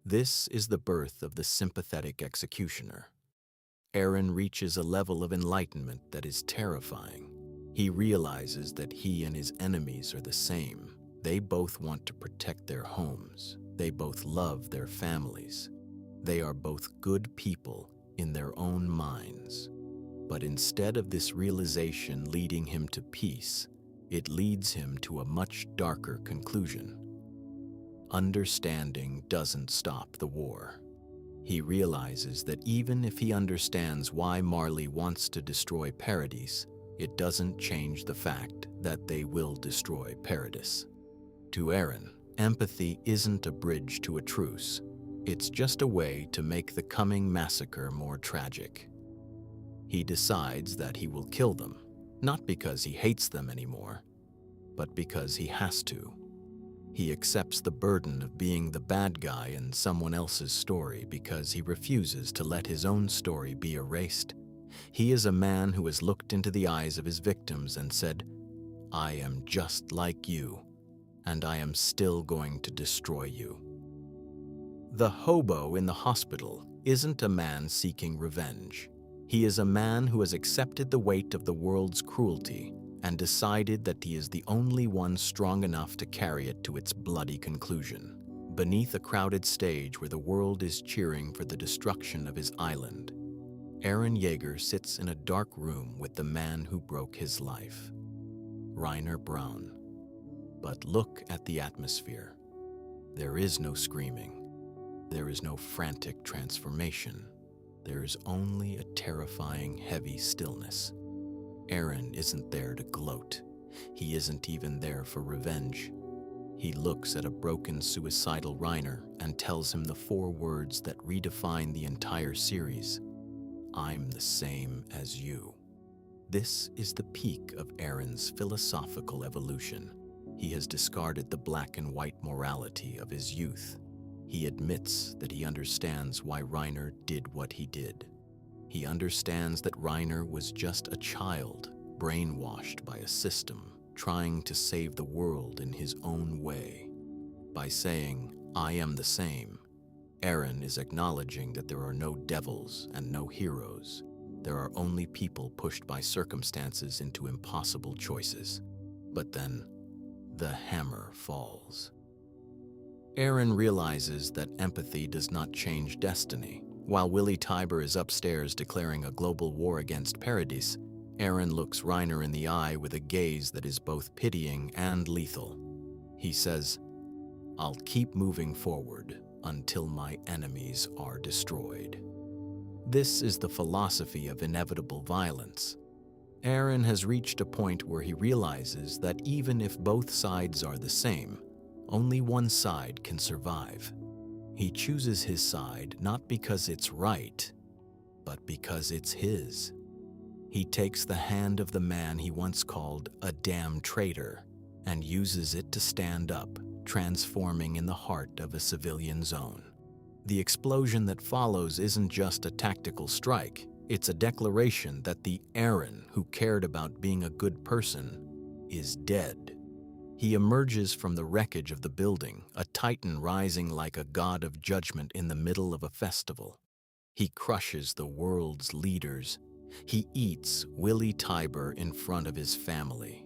This is the birth of the sympathetic executioner. Eren reaches a level of enlightenment that is terrifying. He realizes that he and his enemies are the same. They both want to protect their homes. They both love their families. They are both good people in their own minds. But instead of this realization leading him to peace, it leads him to a much darker conclusion. Understanding doesn't stop the war. He realizes that even if he understands why Marley wants to destroy Paradis, it doesn't change the fact that they will destroy Paradis. To Eren, empathy isn't a bridge to a truce. It's just a way to make the coming massacre more tragic. He decides that he will kill them, not because he hates them anymore, but because he has to. He accepts the burden of being the bad guy in someone else's story because he refuses to let his own story be erased. He is a man who has looked into the eyes of his victims and said, "I am just like you, and I am still going to destroy you." The hobo in the hospital isn't a man seeking revenge. He is a man who has accepted the weight of the world's cruelty and decided that he is the only one strong enough to carry it to its bloody conclusion. Beneath a crowded stage where the world is cheering for the destruction of his island, Eren Yeager sits in a dark room with the man who broke his life, Reiner Braun. But look at the atmosphere. There is no screaming. There is no frantic transformation. There is only a terrifying, heavy stillness. Eren isn't there to gloat. He isn't even there for revenge. He looks at a broken, suicidal Reiner and tells him the 4 words that redefine the entire series. "I'm the same as you." This is the peak of Eren's philosophical evolution. He has discarded the black and white morality of his youth. He admits that he understands why Reiner did what he did. He understands that Reiner was just a child, brainwashed by a system, trying to save the world in his own way. By saying, "I am the same," Eren is acknowledging that there are no devils and no heroes. There are only people pushed by circumstances into impossible choices. But then, the hammer falls. Eren realizes that empathy does not change destiny. While Willy Tybur is upstairs declaring a global war against Paradis, Eren looks Reiner in the eye with a gaze that is both pitying and lethal. He says, "I'll keep moving forward until my enemies are destroyed." This is the philosophy of inevitable violence. Eren has reached a point where he realizes that even if both sides are the same, only one side can survive. He chooses his side not because it's right, but because it's his. He takes the hand of the man he once called a damn traitor and uses it to stand up, transforming in the heart of a civilian zone. The explosion that follows isn't just a tactical strike, it's a declaration that the Eren who cared about being a good person is dead. He emerges from the wreckage of the building, a titan rising like a god of judgment in the middle of a festival. He crushes the world's leaders. He eats Willy Tybur in front of his family.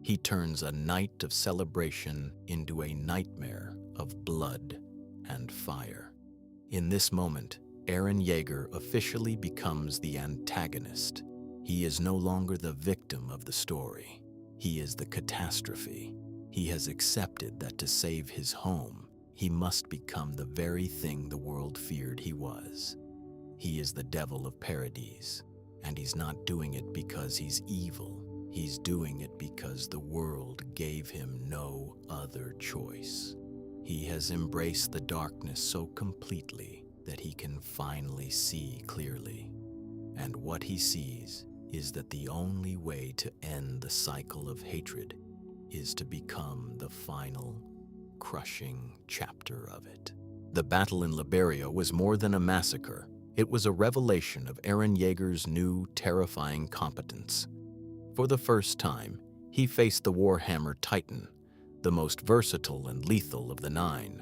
He turns a night of celebration into a nightmare of blood and fire. In this moment, Eren Yeager officially becomes the antagonist. He is no longer the victim of the story. He is the catastrophe. He has accepted that to save his home, he must become the very thing the world feared he was. He is the devil of Paradis, and he's not doing it because he's evil. He's doing it because the world gave him no other choice. He has embraced the darkness so completely that he can finally see clearly. And what he sees is that the only way to end the cycle of hatred is to become the final, crushing chapter of it. The battle in Liberio was more than a massacre. It was a revelation of Eren Yeager's new, terrifying competence. For the first time, he faced the Warhammer Titan, the most versatile and lethal of the 9.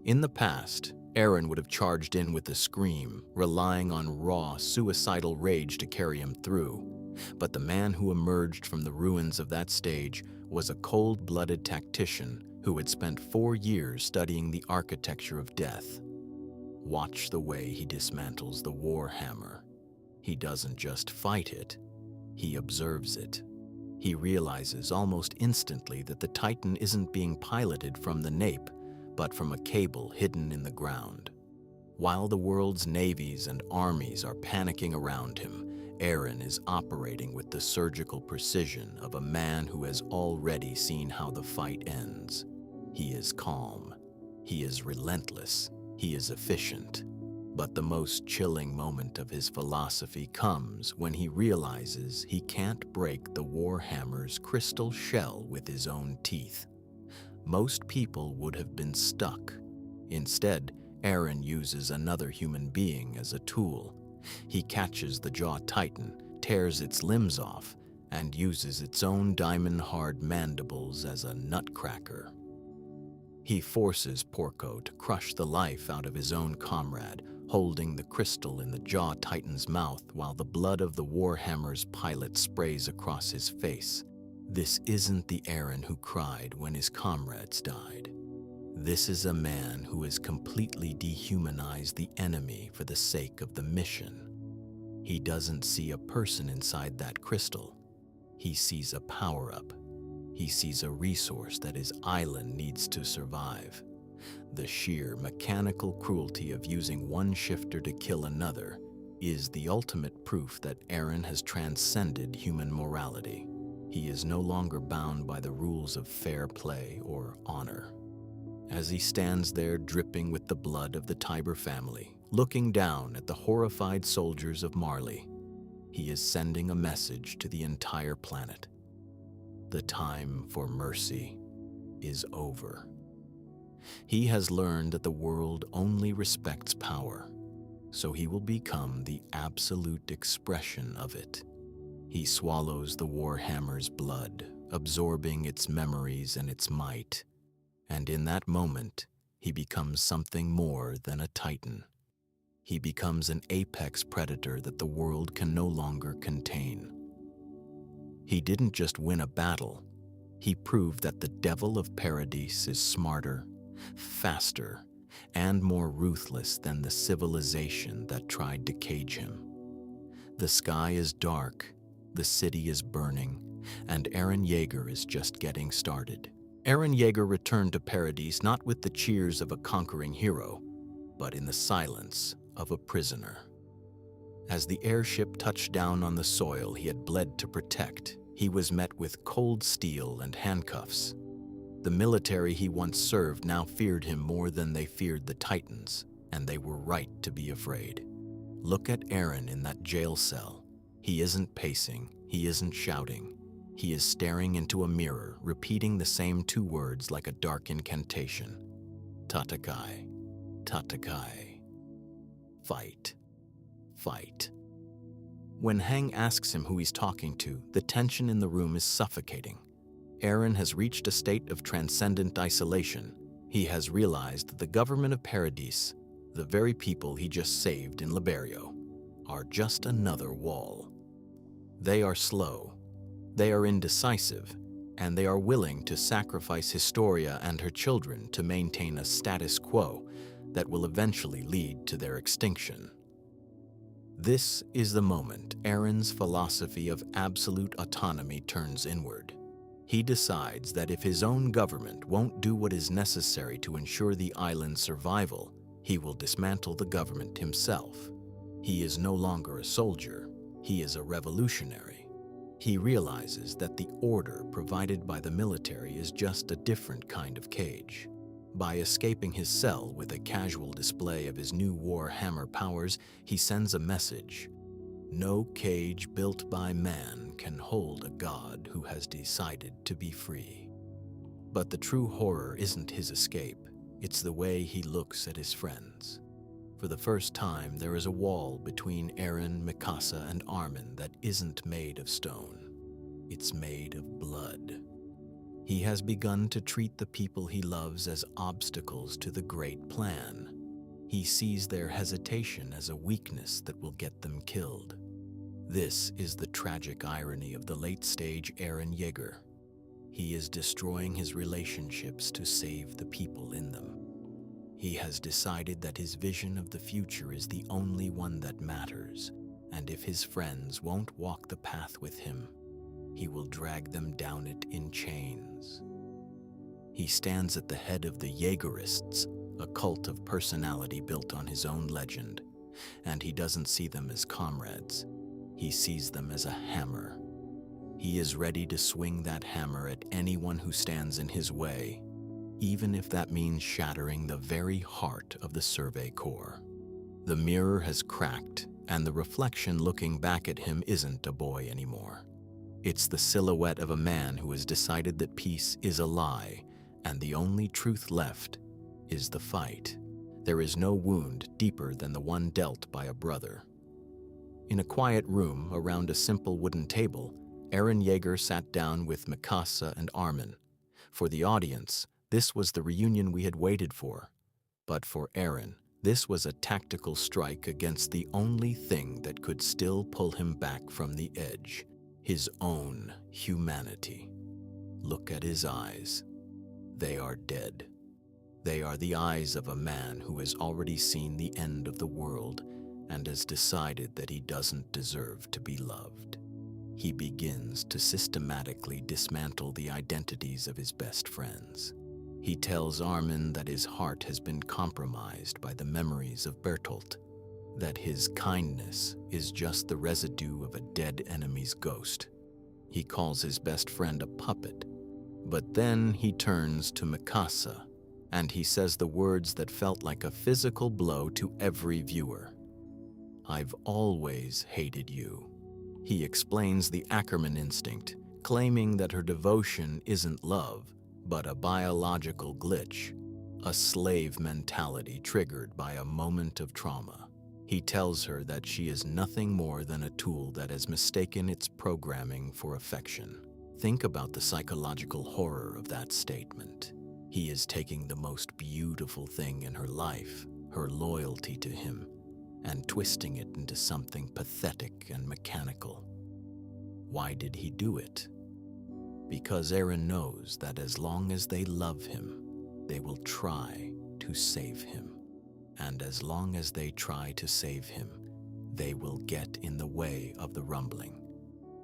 In the past, Eren would have charged in with a scream, relying on raw, suicidal rage to carry him through. But the man who emerged from the ruins of that stage was a cold-blooded tactician who had spent 4 years studying the architecture of death. Watch the way he dismantles the war hammer. He doesn't just fight it, he observes it. He realizes almost instantly that the Titan isn't being piloted from the nape, but from a cable hidden in the ground. While the world's navies and armies are panicking around him, Eren is operating with the surgical precision of a man who has already seen how the fight ends. He is calm, he is relentless, he is efficient. But the most chilling moment of his philosophy comes when he realizes he can't break the Warhammer's crystal shell with his own teeth. Most people would have been stuck. Instead, Eren uses another human being as a tool. He catches the Jaw Titan, tears its limbs off, and uses its own diamond-hard mandibles as a nutcracker. He forces Porco to crush the life out of his own comrade, holding the crystal in the Jaw Titan's mouth while the blood of the Warhammer's pilot sprays across his face. This isn't the Eren who cried when his comrades died. This is a man who has completely dehumanized the enemy for the sake of the mission. He doesn't see a person inside that crystal. He sees a power-up. He sees a resource that his island needs to survive. The sheer mechanical cruelty of using one shifter to kill another is the ultimate proof that Eren has transcended human morality. He is no longer bound by the rules of fair play or honor. As he stands there dripping with the blood of the Tiber family, looking down at the horrified soldiers of Marley, he is sending a message to the entire planet. The time for mercy is over. He has learned that the world only respects power, so he will become the absolute expression of it. He swallows the Warhammer's blood, absorbing its memories and its might, and in that moment, he becomes something more than a Titan. He becomes an apex predator that the world can no longer contain. He didn't just win a battle, he proved that the Devil of Paradise is smarter, faster, and more ruthless than the civilization that tried to cage him. The sky is dark, the city is burning, and Eren Yeager is just getting started. Eren Yeager returned to Paradise not with the cheers of a conquering hero, but in the silence of a prisoner. As the airship touched down on the soil he had bled to protect, he was met with cold steel and handcuffs. The military he once served now feared him more than they feared the Titans, and they were right to be afraid. Look at Eren in that jail cell. He isn't pacing, he isn't shouting. He is staring into a mirror, repeating the same 2 words like a dark incantation. Tatakai, Tatakai. Fight, fight. When Hang asks him who he's talking to, the tension in the room is suffocating. Eren has reached a state of transcendent isolation. He has realized that the government of Paradise, the very people he just saved in Liberio, are just another wall. They are slow, they are indecisive, and they are willing to sacrifice Historia and her children to maintain a status quo that will eventually lead to their extinction. This is the moment Eren's philosophy of absolute autonomy turns inward. He decides that if his own government won't do what is necessary to ensure the island's survival, he will dismantle the government himself. He is no longer a soldier, he is a revolutionary. He realizes that the order provided by the military is just a different kind of cage. By escaping his cell with a casual display of his new Warhammer powers, he sends a message. No cage built by man can hold a god who has decided to be free. But the true horror isn't his escape, it's the way he looks at his friends. For the first time, there is a wall between Eren, Mikasa, and Armin that isn't made of stone. It's made of blood. He has begun to treat the people he loves as obstacles to the great plan. He sees their hesitation as a weakness that will get them killed. This is the tragic irony of the late-stage Eren Yeager. He is destroying his relationships to save the people in them. He has decided that his vision of the future is the only one that matters, and if his friends won't walk the path with him, he will drag them down it in chains. He stands at the head of the Jaegerists, a cult of personality built on his own legend, and he doesn't see them as comrades. He sees them as a hammer. He is ready to swing that hammer at anyone who stands in his way, even if that means shattering the very heart of the Survey Corps. The mirror has cracked, and the reflection looking back at him isn't a boy anymore. It's the silhouette of a man who has decided that peace is a lie, and the only truth left is the fight. There is no wound deeper than the one dealt by a brother. In a quiet room around a simple wooden table, Eren Yeager sat down with Mikasa and Armin. For the audience, this was the reunion we had waited for. But for Eren, this was a tactical strike against the only thing that could still pull him back from the edge: his own humanity. Look at his eyes. They are dead. They are the eyes of a man who has already seen the end of the world and has decided that he doesn't deserve to be loved. He begins to systematically dismantle the identities of his best friends. He tells Armin that his heart has been compromised by the memories of Bertolt, that his kindness is just the residue of a dead enemy's ghost. He calls his best friend a puppet, but then he turns to Mikasa, and he says the words that felt like a physical blow to every viewer. "I've always hated you." He explains the Ackerman instinct, claiming that her devotion isn't love, but a biological glitch, a slave mentality triggered by a moment of trauma. He tells her that she is nothing more than a tool that has mistaken its programming for affection. Think about the psychological horror of that statement. He is taking the most beautiful thing in her life, her loyalty to him, and twisting it into something pathetic and mechanical. Why did he do it? Because Eren knows that as long as they love him, they will try to save him. And as long as they try to save him, they will get in the way of the rumbling.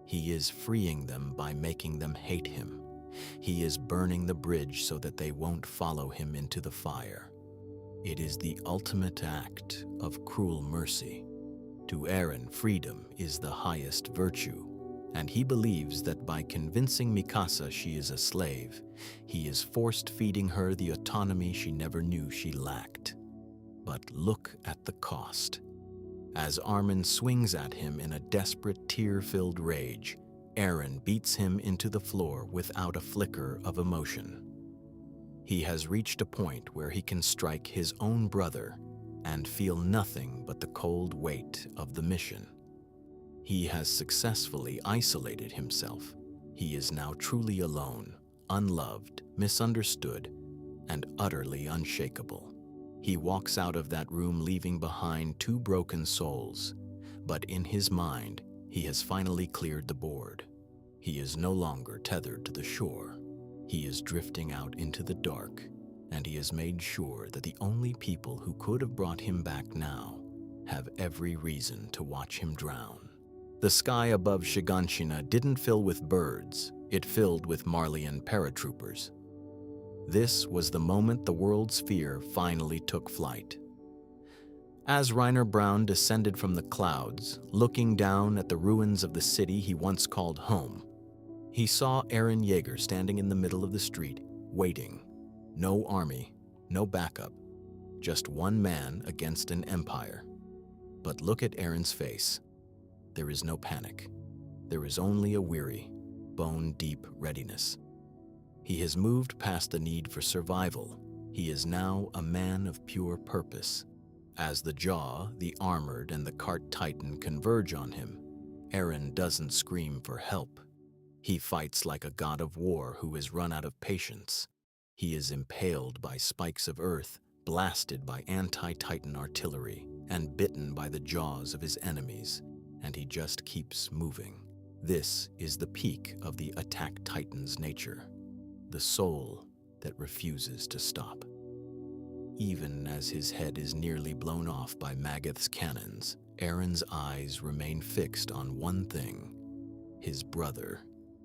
He is freeing them by making them hate him. He is burning the bridge so that they won't follow him into the fire. It is the ultimate act of cruel mercy. To Eren, freedom is the highest virtue, and he believes that by convincing Mikasa she is a slave, he is force-feeding her the autonomy she never knew she lacked. But look at the cost. As Armin swings at him in a desperate, tear-filled rage, Eren beats him into the floor without a flicker of emotion. He has reached a point where he can strike his own brother and feel nothing but the cold weight of the mission. He has successfully isolated himself. He is now truly alone, unloved, misunderstood, and utterly unshakable. He walks out of that room leaving behind two broken souls, but in his mind, he has finally cleared the board. He is no longer tethered to the shore. He is drifting out into the dark, and he has made sure that the only people who could have brought him back now have every reason to watch him drown. The sky above Shiganshina didn't fill with birds, it filled with Marleyan paratroopers. This was the moment the world's fear finally took flight. As Reiner Braun descended from the clouds, looking down at the ruins of the city he once called home, he saw Eren Yeager standing in the middle of the street, waiting. No army, no backup, just one man against an empire. But look at Eren's face. There is no panic. There is only a weary, bone-deep readiness. He has moved past the need for survival. He is now a man of pure purpose. As the Jaw, the Armored, and the Cart Titan converge on him, Eren doesn't scream for help. He fights like a god of war who has run out of patience. He is impaled by spikes of earth, blasted by anti-Titan artillery, and bitten by the jaws of his enemies, and he just keeps moving. This is the peak of the Attack Titan's nature. the soul that refuses to stop. Even as his head is nearly blown off by Magath's cannons, Eren's eyes remain fixed on one thing: his brother,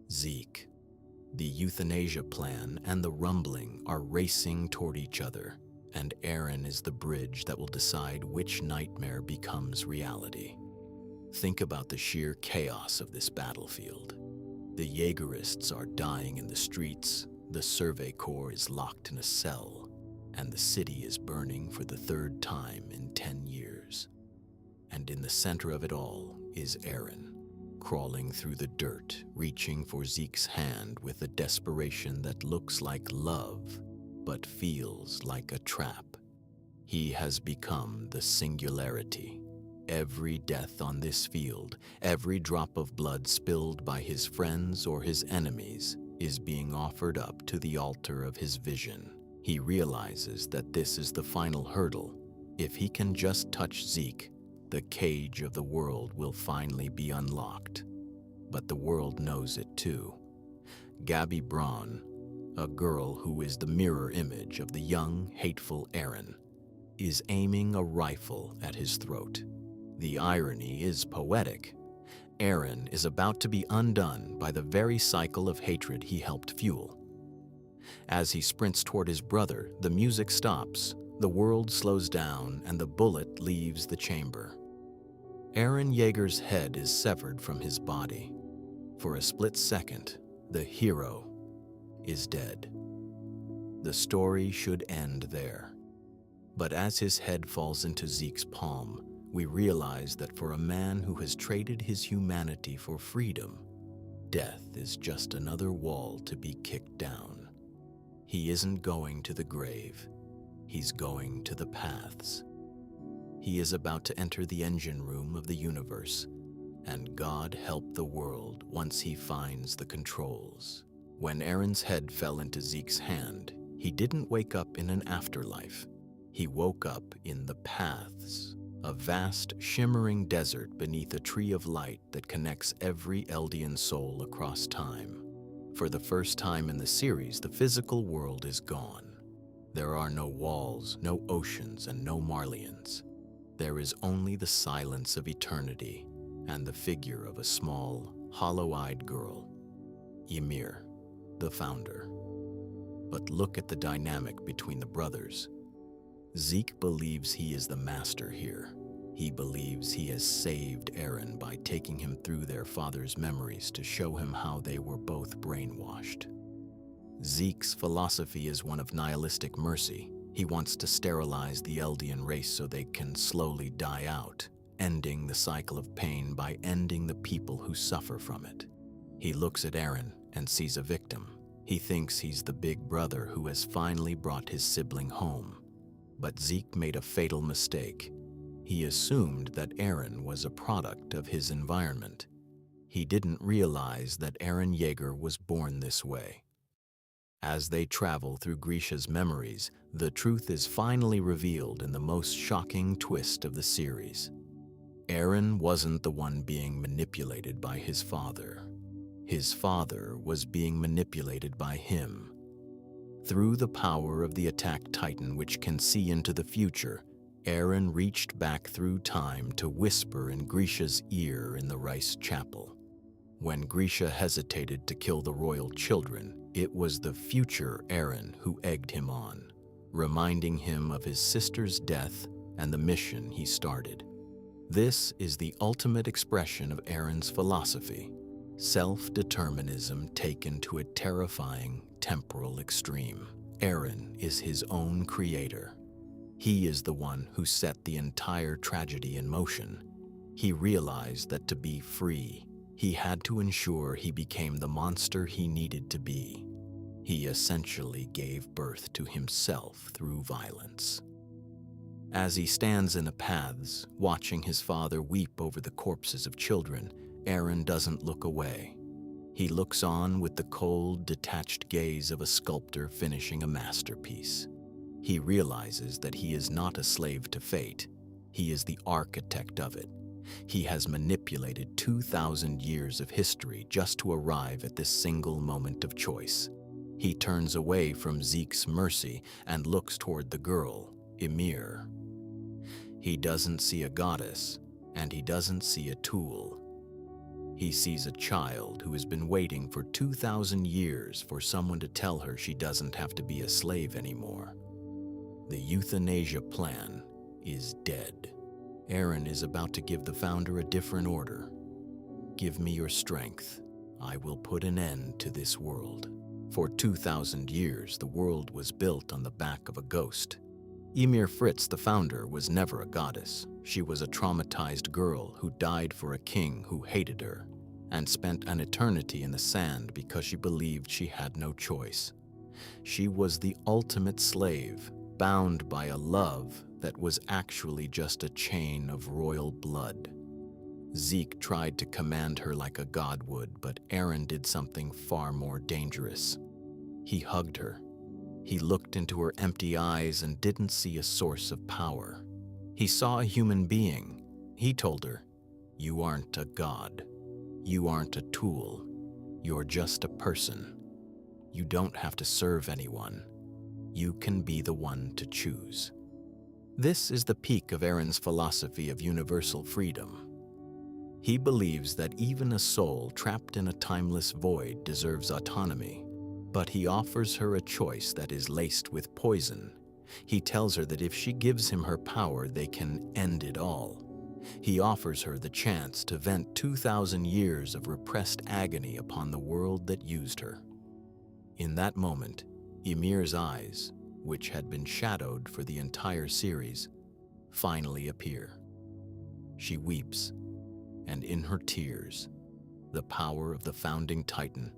Zeke. The euthanasia plan and the rumbling are racing toward each other, and Eren is the bridge that will decide which nightmare becomes reality. Think about the sheer chaos of this battlefield. The Jaegerists are dying in the streets, the Survey Corps is locked in a cell, and the city is burning for the third time in 10 years. And in the center of it all is Eren, crawling through the dirt, reaching for Zeke's hand with a desperation that looks like love, but feels like a trap. He has become the singularity. Every death on this field, every drop of blood spilled by his friends or his enemies, is being offered up to the altar of his vision. He realizes that this is the final hurdle. If he can just touch Zeke, the cage of the world will finally be unlocked. But the world knows it too. Gabby Braun, a girl who is the mirror image of the young, hateful Eren, is aiming a rifle at his throat. The irony is poetic. Eren is about to be undone by the very cycle of hatred he helped fuel. As he sprints toward his brother, the music stops, the world slows down, and the bullet leaves the chamber. Eren Yeager's head is severed from his body. For a split second, the hero is dead. The story should end there. But as his head falls into Zeke's palm, we realize that for a man who has traded his humanity for freedom, death is just another wall to be kicked down. He isn't going to the grave, he's going to the paths. He is about to enter the engine room of the universe, and God help the world once he finds the controls. When Eren's head fell into Zeke's hand, he didn't wake up in an afterlife. He woke up in the paths, a vast, shimmering desert beneath a tree of light that connects every Eldian soul across time. For the first time in the series, the physical world is gone. There are no walls, no oceans, and no Marlians. There is only the silence of eternity and the figure of a small, hollow-eyed girl, Ymir, the founder. But look at the dynamic between the brothers. Zeke believes he is the master here. He believes he has saved Eren by taking him through their father's memories to show him how they were both brainwashed. Zeke's philosophy is one of nihilistic mercy. He wants to sterilize the Eldian race so they can slowly die out, ending the cycle of pain by ending the people who suffer from it. He looks at Eren and sees a victim. He thinks he's the big brother who has finally brought his sibling home. But Zeke made a fatal mistake. He assumed that Eren was a product of his environment. He didn't realize that Eren Yeager was born this way. As they travel through Grisha's memories, the truth is finally revealed in the most shocking twist of the series. Eren wasn't the one being manipulated by his father. His father was being manipulated by him. Through the power of the Attack Titan, which can see into the future, Eren reached back through time to whisper in Grisha's ear in the Rice Chapel. When Grisha hesitated to kill the royal children, it was the future Eren who egged him on, reminding him of his sister's death and the mission he started. This is the ultimate expression of Eren's philosophy, self-determinism taken to a terrifying temporal extreme. Eren is his own creator. He is the one who set the entire tragedy in motion. He realized that to be free, he had to ensure he became the monster he needed to be. He essentially gave birth to himself through violence. As he stands in the paths, watching his father weep over the corpses of children, Eren doesn't look away. He looks on with the cold, detached gaze of a sculptor finishing a masterpiece. He realizes that he is not a slave to fate. He is the architect of it. He has manipulated 2,000 years of history just to arrive at this single moment of choice. He turns away from Zeke's mercy and looks toward the girl, Ymir. He doesn't see a goddess, and he doesn't see a tool. He sees a child who has been waiting for 2,000 years for someone to tell her she doesn't have to be a slave anymore. The euthanasia plan is dead. Eren is about to give the founder a different order. Give me your strength. I will put an end to this world. For 2,000 years, the world was built on the back of a ghost. Ymir Fritz, the founder, was never a goddess. She was a traumatized girl who died for a king who hated her and spent an eternity in the sand because she believed she had no choice. She was the ultimate slave, bound by a love that was actually just a chain of royal blood. Zeke tried to command her like a god would, but Eren did something far more dangerous. He hugged her. He looked into her empty eyes and didn't see a source of power. He saw a human being. He told her, "You aren't a god. You aren't a tool. You're just a person. You don't have to serve anyone. You can be the one to choose." This is the peak of Eren's philosophy of universal freedom. He believes that even a soul trapped in a timeless void deserves autonomy, but he offers her a choice that is laced with poison. He tells her that if she gives him her power, they can end it all. He offers her the chance to vent 2,000 years of repressed agony upon the world that used her. In that moment, Ymir's eyes, which had been shadowed for the entire series, finally appear. She weeps, and in her tears, the power of the founding Titan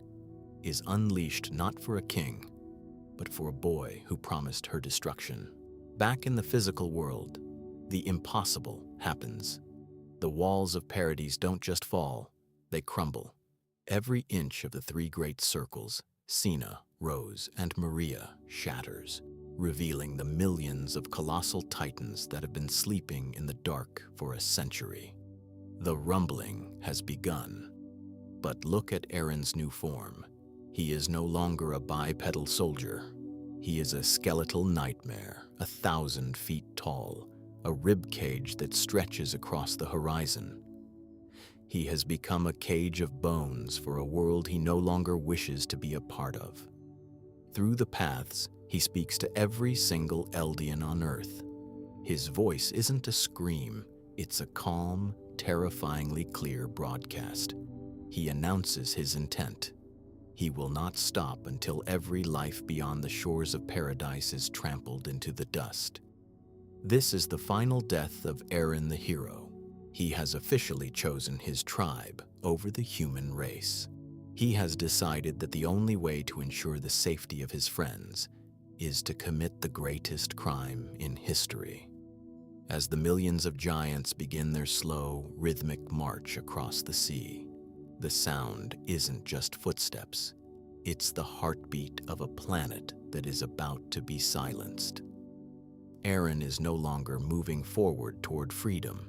is unleashed not for a king, but for a boy who promised her destruction. Back in the physical world, the impossible happens. The walls of Paradise don't just fall, they crumble. Every inch of the three great circles, Sina, Rose, and Maria, shatters, revealing the millions of colossal titans that have been sleeping in the dark for a century. The rumbling has begun. But look at Eren's new form. He is no longer a bipedal soldier. He is a skeletal nightmare, 1,000 feet tall, a rib cage that stretches across the horizon. He has become a cage of bones for a world he no longer wishes to be a part of. Through the paths, he speaks to every single Eldian on Earth. His voice isn't a scream, it's a calm, terrifyingly clear broadcast. He announces his intent. He will not stop until every life beyond the shores of Paradise is trampled into the dust. This is the final death of Eren the hero. He has officially chosen his tribe over the human race. He has decided that the only way to ensure the safety of his friends is to commit the greatest crime in history. As the millions of giants begin their slow, rhythmic march across the sea, the sound isn't just footsteps. It's the heartbeat of a planet that is about to be silenced. Eren is no longer moving forward toward freedom.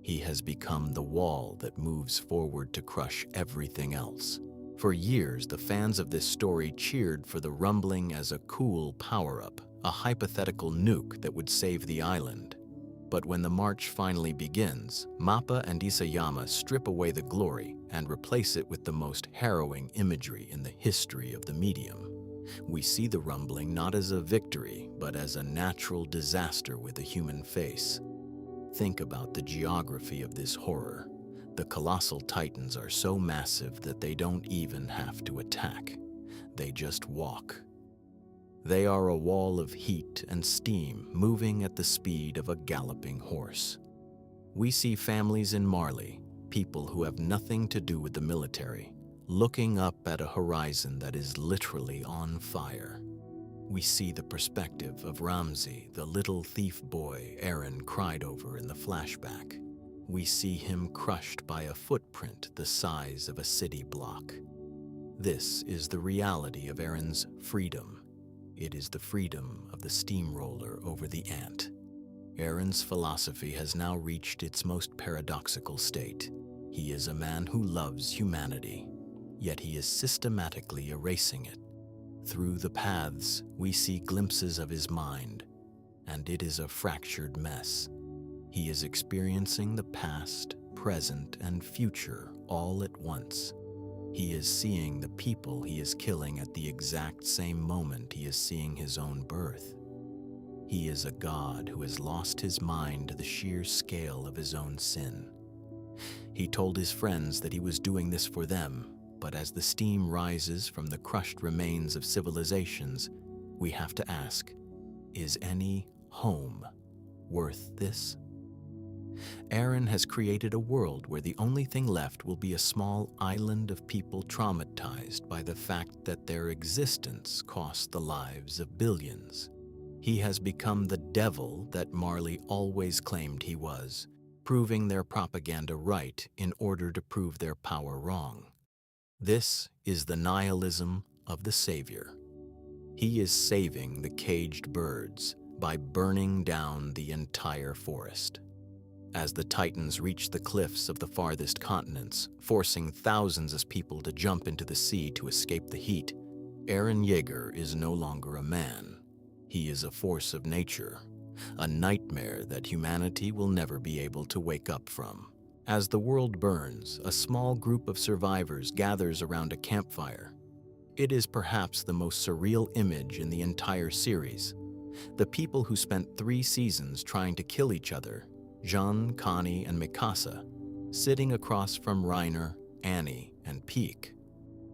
He has become the wall that moves forward to crush everything else. For years, the fans of this story cheered for the rumbling as a cool power-up, a hypothetical nuke that would save the island. But when the march finally begins, Mappa and Isayama strip away the glory and replace it with the most harrowing imagery in the history of the medium. We see the rumbling not as a victory, but as a natural disaster with a human face. Think about the geography of this horror. The colossal titans are so massive that they don't even have to attack. They just walk. They are a wall of heat and steam moving at the speed of a galloping horse. We see families in Marley, people who have nothing to do with the military, looking up at a horizon that is literally on fire. We see the perspective of Ramsey, the little thief boy Eren cried over in the flashback. We see him crushed by a footprint the size of a city block. This is the reality of Eren's freedom. It is the freedom of the steamroller over the ant. Eren's philosophy has now reached its most paradoxical state. He is a man who loves humanity, yet he is systematically erasing it. Through the paths, we see glimpses of his mind, and it is a fractured mess. He is experiencing the past, present, and future all at once. He is seeing the people he is killing at the exact same moment he is seeing his own birth. He is a god who has lost his mind to the sheer scale of his own sin. He told his friends that he was doing this for them, but as the steam rises from the crushed remains of civilizations, we have to ask, is any home worth this? Eren has created a world where the only thing left will be a small island of people traumatized by the fact that their existence cost the lives of billions. He has become the devil that Marley always claimed he was, proving their propaganda right in order to prove their power wrong. This is the nihilism of the savior. He is saving the caged birds by burning down the entire forest. As the Titans reach the cliffs of the farthest continents, forcing thousands of people to jump into the sea to escape the heat, Eren Yeager is no longer a man. He is a force of nature, a nightmare that humanity will never be able to wake up from. As the world burns, a small group of survivors gathers around a campfire. It is perhaps the most surreal image in the entire series. The people who spent 3 seasons trying to kill each other, Jean, Connie, and Mikasa, sitting across from Reiner, Annie, and Peak.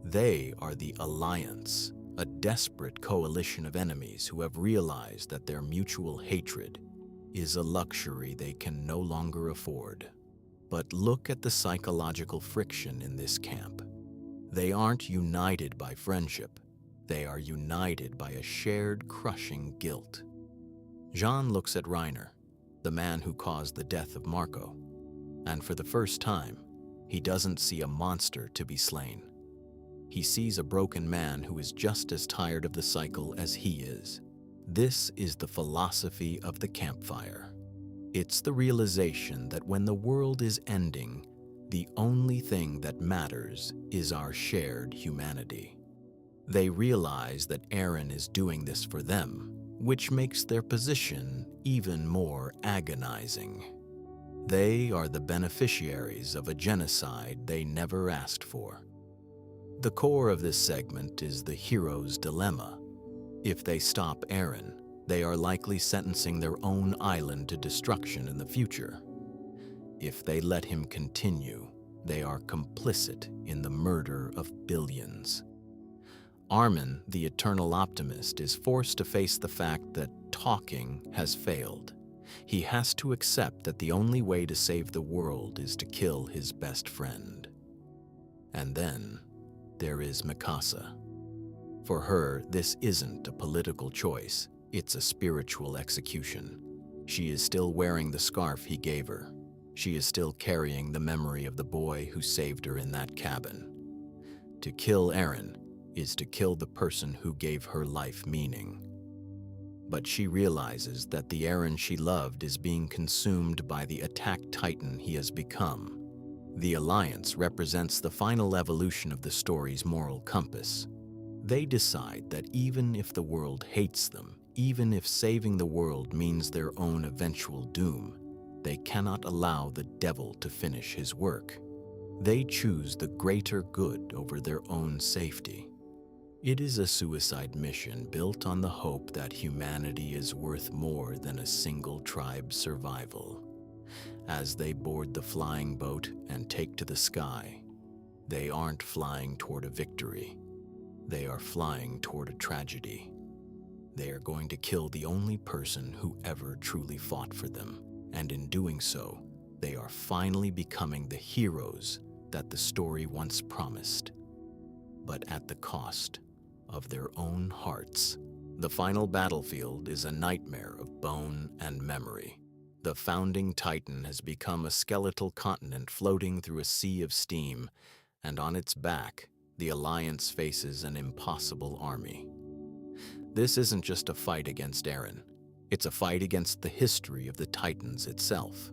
They are the Alliance, a desperate coalition of enemies who have realized that their mutual hatred is a luxury they can no longer afford. But look at the psychological friction in this camp. They aren't united by friendship. They are united by a shared crushing guilt. Jean looks at Reiner, the man who caused the death of Marco, and for the first time, he doesn't see a monster to be slain. He sees a broken man who is just as tired of the cycle as he is. This is the philosophy of the campfire. It's the realization that when the world is ending, the only thing that matters is our shared humanity. They realize that Eren is doing this for them, which makes their position even more agonizing. They are the beneficiaries of a genocide they never asked for. The core of this segment is the hero's dilemma. If they stop Eren, they are likely sentencing their own island to destruction in the future. If they let him continue, they are complicit in the murder of billions. Armin, the eternal optimist, is forced to face the fact that talking has failed. He has to accept that the only way to save the world is to kill his best friend. And then there is Mikasa. For her, this isn't a political choice, it's a spiritual execution. She is still wearing the scarf he gave her. She is still carrying the memory of the boy who saved her in that cabin. To kill Eren is to kill the person who gave her life meaning. But she realizes that the Eren she loved is being consumed by the attack titan he has become. The Alliance represents the final evolution of the story's moral compass. They decide that even if the world hates them, even if saving the world means their own eventual doom, they cannot allow the devil to finish his work. They choose the greater good over their own safety. It is a suicide mission built on the hope that humanity is worth more than a single tribe's survival. As they board the flying boat and take to the sky, they aren't flying toward a victory. They are flying toward a tragedy. They are going to kill the only person who ever truly fought for them, and in doing so, they are finally becoming the heroes that the story once promised, but at the cost of their own hearts. The final battlefield is a nightmare of bone and memory. The founding titan has become a skeletal continent floating through a sea of steam, and on its back, the Alliance faces an impossible army. This isn't just a fight against Eren. It's a fight against the history of the Titans itself.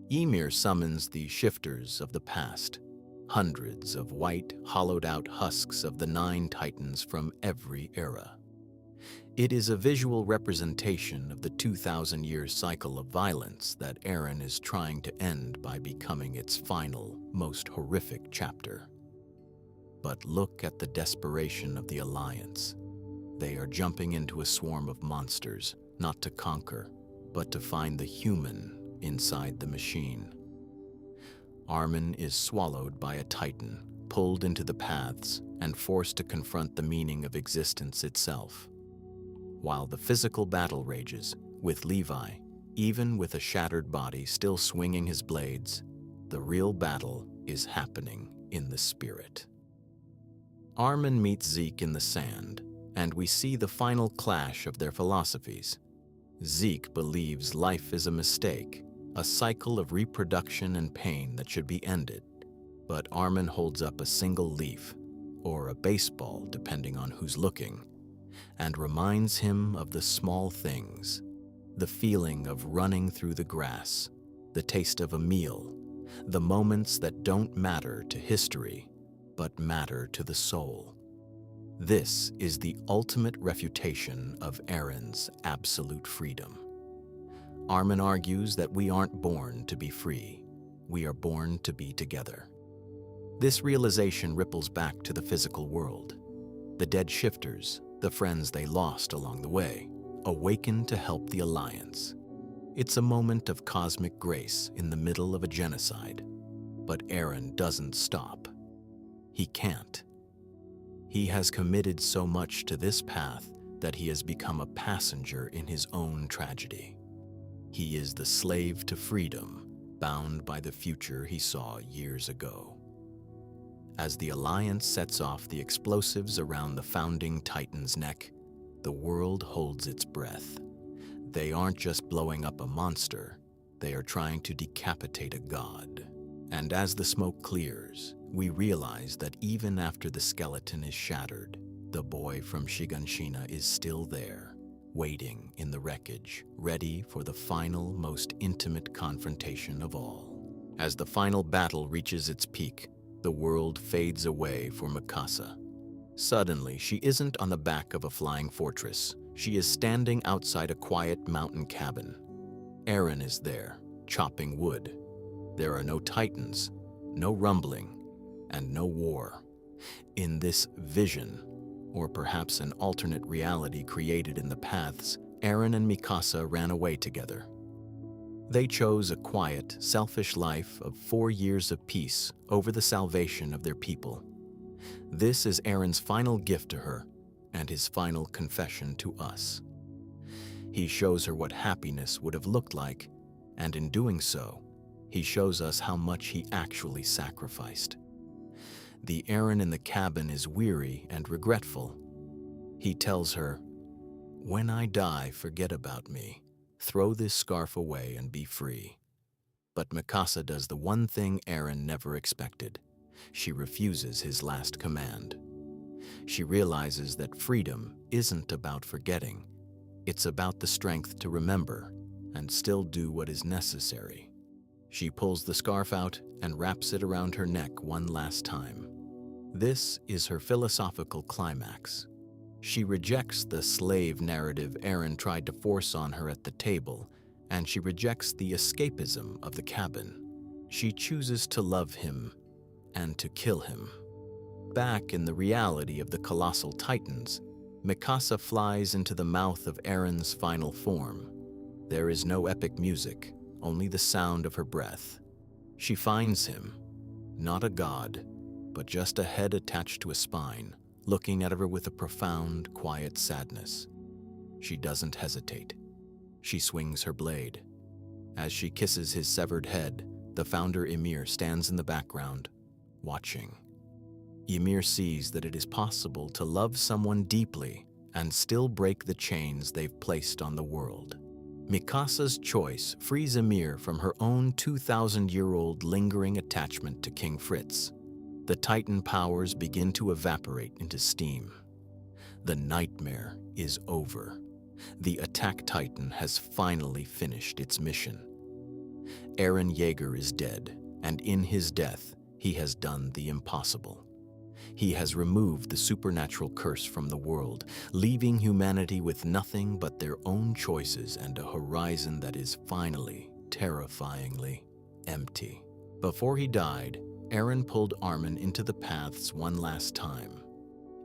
Ymir summons the shifters of the past. hundreds of white, hollowed-out husks of the 9 titans from every era. It is a visual representation of the 2,000-year cycle of violence that Eren is trying to end by becoming its final, most horrific chapter. But look at the desperation of the Alliance. They are jumping into a swarm of monsters, not to conquer, but to find the human inside the machine. Armin is swallowed by a titan, pulled into the paths, and forced to confront the meaning of existence itself. While the physical battle rages, with Levi, even with a shattered body still swinging his blades, the real battle is happening in the spirit. Armin meets Zeke in the sand, and we see the final clash of their philosophies. Zeke believes life is a mistake, a cycle of reproduction and pain that should be ended, but Armin holds up a single leaf, or a baseball depending on who's looking, and reminds him of the small things, the feeling of running through the grass, the taste of a meal, the moments that don't matter to history, but matter to the soul. This is the ultimate refutation of Eren's absolute freedom. Armin argues that we aren't born to be free, we are born to be together. This realization ripples back to the physical world. The dead shifters, the friends they lost along the way, awaken to help the Alliance. It's a moment of cosmic grace in the middle of a genocide. But Eren doesn't stop. He can't. He has committed so much to this path that he has become a passenger in his own tragedy. He is the slave to freedom, bound by the future he saw years ago. As the Alliance sets off the explosives around the founding Titan's neck, the world holds its breath. They aren't just blowing up a monster, they are trying to decapitate a god. And as the smoke clears, we realize that even after the skeleton is shattered, the boy from Shiganshina is still there, waiting in the wreckage, ready for the final, most intimate confrontation of all. As the final battle reaches its peak, the world fades away for Mikasa. Suddenly, she isn't on the back of a flying fortress. She is standing outside a quiet mountain cabin. Eren is there, chopping wood. There are no titans, no rumbling, and no war. In this vision, or perhaps an alternate reality created in the paths, Eren and Mikasa ran away together. They chose a quiet, selfish life of 4 years of peace over the salvation of their people. This is Eren's final gift to her, and his final confession to us. He shows her what happiness would have looked like, and in doing so, he shows us how much he actually sacrificed. The Eren in the cabin is weary and regretful. He tells her, "When I die, forget about me. Throw this scarf away and be free." But Mikasa does the one thing Eren never expected. She refuses his last command. She realizes that freedom isn't about forgetting. It's about the strength to remember and still do what is necessary. She pulls the scarf out and wraps it around her neck one last time. This is her philosophical climax. She rejects the slave narrative Eren tried to force on her at the table, and she rejects the escapism of the cabin. She chooses to love him and to kill him. Back in the reality of the colossal titans, Mikasa flies into the mouth of Eren's final form. There is no epic music, only the sound of her breath. She finds him, not a god, but just a head attached to a spine, looking at her with a profound, quiet sadness. She doesn't hesitate. She swings her blade. As she kisses his severed head, the founder Ymir stands in the background, watching. Ymir sees that it is possible to love someone deeply and still break the chains they've placed on the world. Mikasa's choice frees Ymir from her own 2,000-year-old lingering attachment to King Fritz. The Titan powers begin to evaporate into steam. The nightmare is over. The attack Titan has finally finished its mission. Eren Yeager is dead, and in his death, he has done the impossible. He has removed the supernatural curse from the world, leaving humanity with nothing but their own choices and a horizon that is finally, terrifyingly, empty. Before he died, Eren pulled Armin into the paths one last time.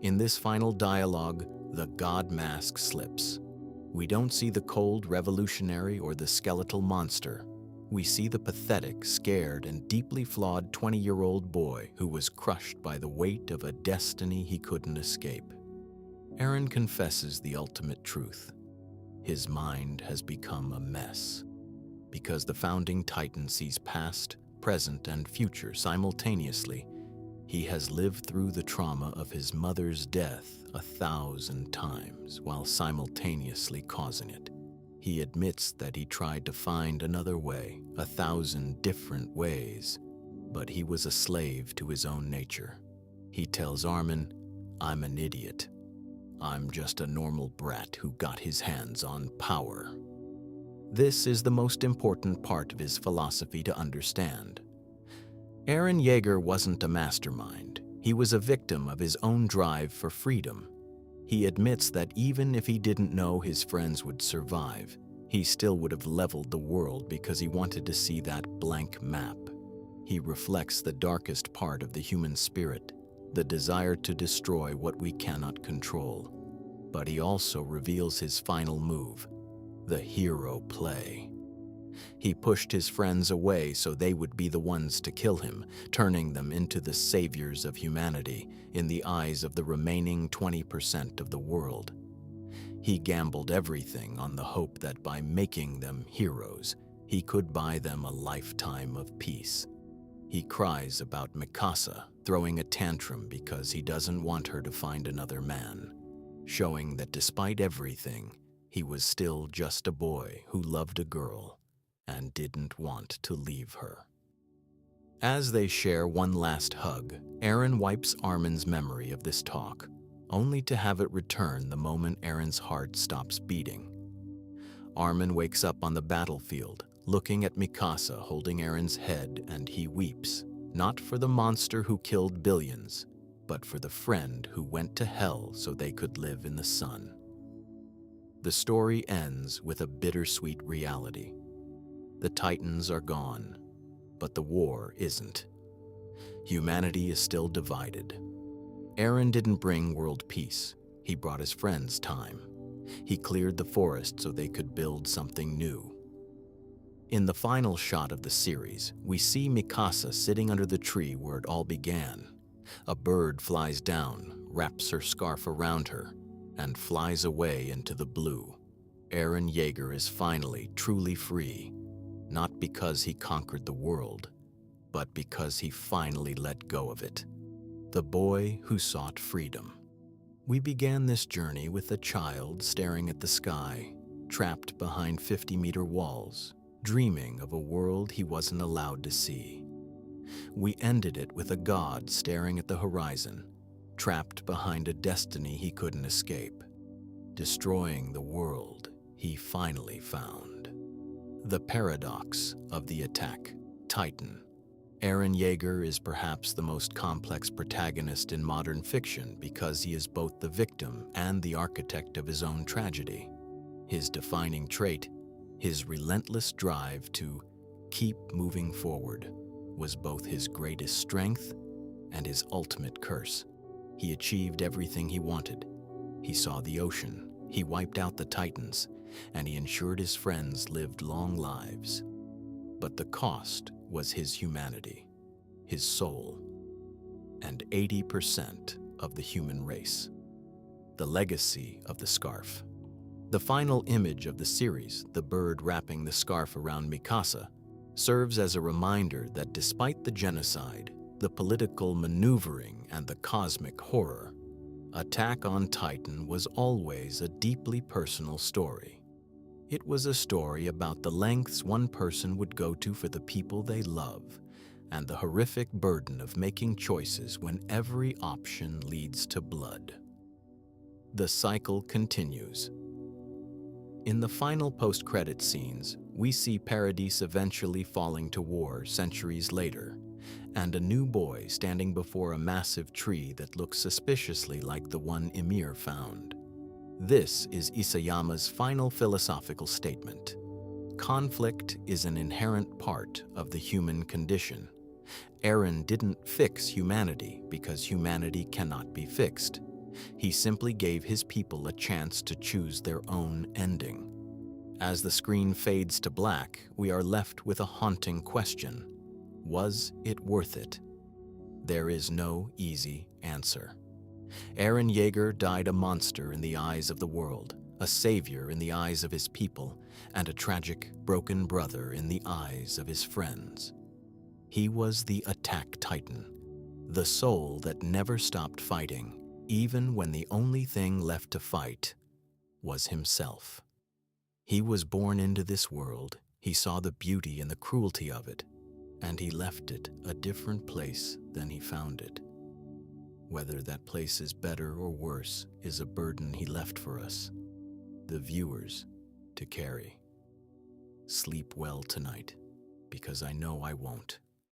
In this final dialogue, the god mask slips. We don't see the cold revolutionary or the skeletal monster. We see the pathetic, scared, and deeply flawed 20-year-old boy who was crushed by the weight of a destiny he couldn't escape. Eren confesses the ultimate truth. His mind has become a mess. Because the founding titan sees past, present, and future simultaneously, he has lived through the trauma of his mother's death 1,000 times while simultaneously causing it. He admits that he tried to find another way, 1,000 different ways, but he was a slave to his own nature. He tells Armin, "I'm an idiot. I'm just a normal brat who got his hands on power." This is the most important part of his philosophy to understand. Eren Yeager wasn't a mastermind. He was a victim of his own drive for freedom. He admits that even if he didn't know his friends would survive, he still would have leveled the world because he wanted to see that blank map. He reflects the darkest part of the human spirit, the desire to destroy what we cannot control. But he also reveals his final move, the hero play. He pushed his friends away so they would be the ones to kill him, turning them into the saviors of humanity in the eyes of the remaining 20% of the world. He gambled everything on the hope that by making them heroes, he could buy them a lifetime of peace. He cries about Mikasa throwing a tantrum because he doesn't want her to find another man, showing that despite everything, he was still just a boy who loved a girl and didn't want to leave her. As they share one last hug, Eren wipes Armin's memory of this talk, only to have it return the moment Eren's heart stops beating. Armin wakes up on the battlefield, looking at Mikasa holding Eren's head, and he weeps, not for the monster who killed billions, but for the friend who went to hell so they could live in the sun. The story ends with a bittersweet reality. The Titans are gone, but the war isn't. Humanity is still divided. Eren didn't bring world peace. He brought his friends time. He cleared the forest so they could build something new. In the final shot of the series, we see Mikasa sitting under the tree where it all began. A bird flies down, wraps her scarf around her, and flies away into the blue. Eren Yeager is finally truly free, not because he conquered the world, but because he finally let go of it. The boy who sought freedom. We began this journey with a child staring at the sky, trapped behind 50-meter walls, dreaming of a world he wasn't allowed to see. We ended it with a god staring at the horizon, trapped behind a destiny he couldn't escape, destroying the world he finally found. The paradox of the attack, Titan. Eren Yeager is perhaps the most complex protagonist in modern fiction because he is both the victim and the architect of his own tragedy. His defining trait, his relentless drive to keep moving forward, was both his greatest strength and his ultimate curse. He achieved everything he wanted. He saw the ocean, he wiped out the Titans, and he ensured his friends lived long lives. But the cost was his humanity, his soul, and 80% of the human race. The legacy of the scarf. The final image of the series, the bird wrapping the scarf around Mikasa, serves as a reminder that despite the genocide, the political maneuvering, and the cosmic horror, Attack on Titan was always a deeply personal story. It was a story about the lengths one person would go to for the people they love, and the horrific burden of making choices when every option leads to blood. The cycle continues. In the final post-credit scenes, we see Paradis eventually falling to war centuries later, and a new boy standing before a massive tree that looks suspiciously like the one Ymir found. This is Isayama's final philosophical statement. Conflict is an inherent part of the human condition. Eren didn't fix humanity because humanity cannot be fixed. He simply gave his people a chance to choose their own ending. As the screen fades to black, we are left with a haunting question. Was it worth it? There is no easy answer. Eren Yeager died a monster in the eyes of the world, a savior in the eyes of his people, and a tragic, broken brother in the eyes of his friends. He was the attack titan, the soul that never stopped fighting, even when the only thing left to fight was himself. He was born into this world, he saw the beauty and the cruelty of it, and he left it a different place than he found it. Whether that place is better or worse is a burden he left for us, the viewers, to carry. Sleep well tonight, because I know I won't.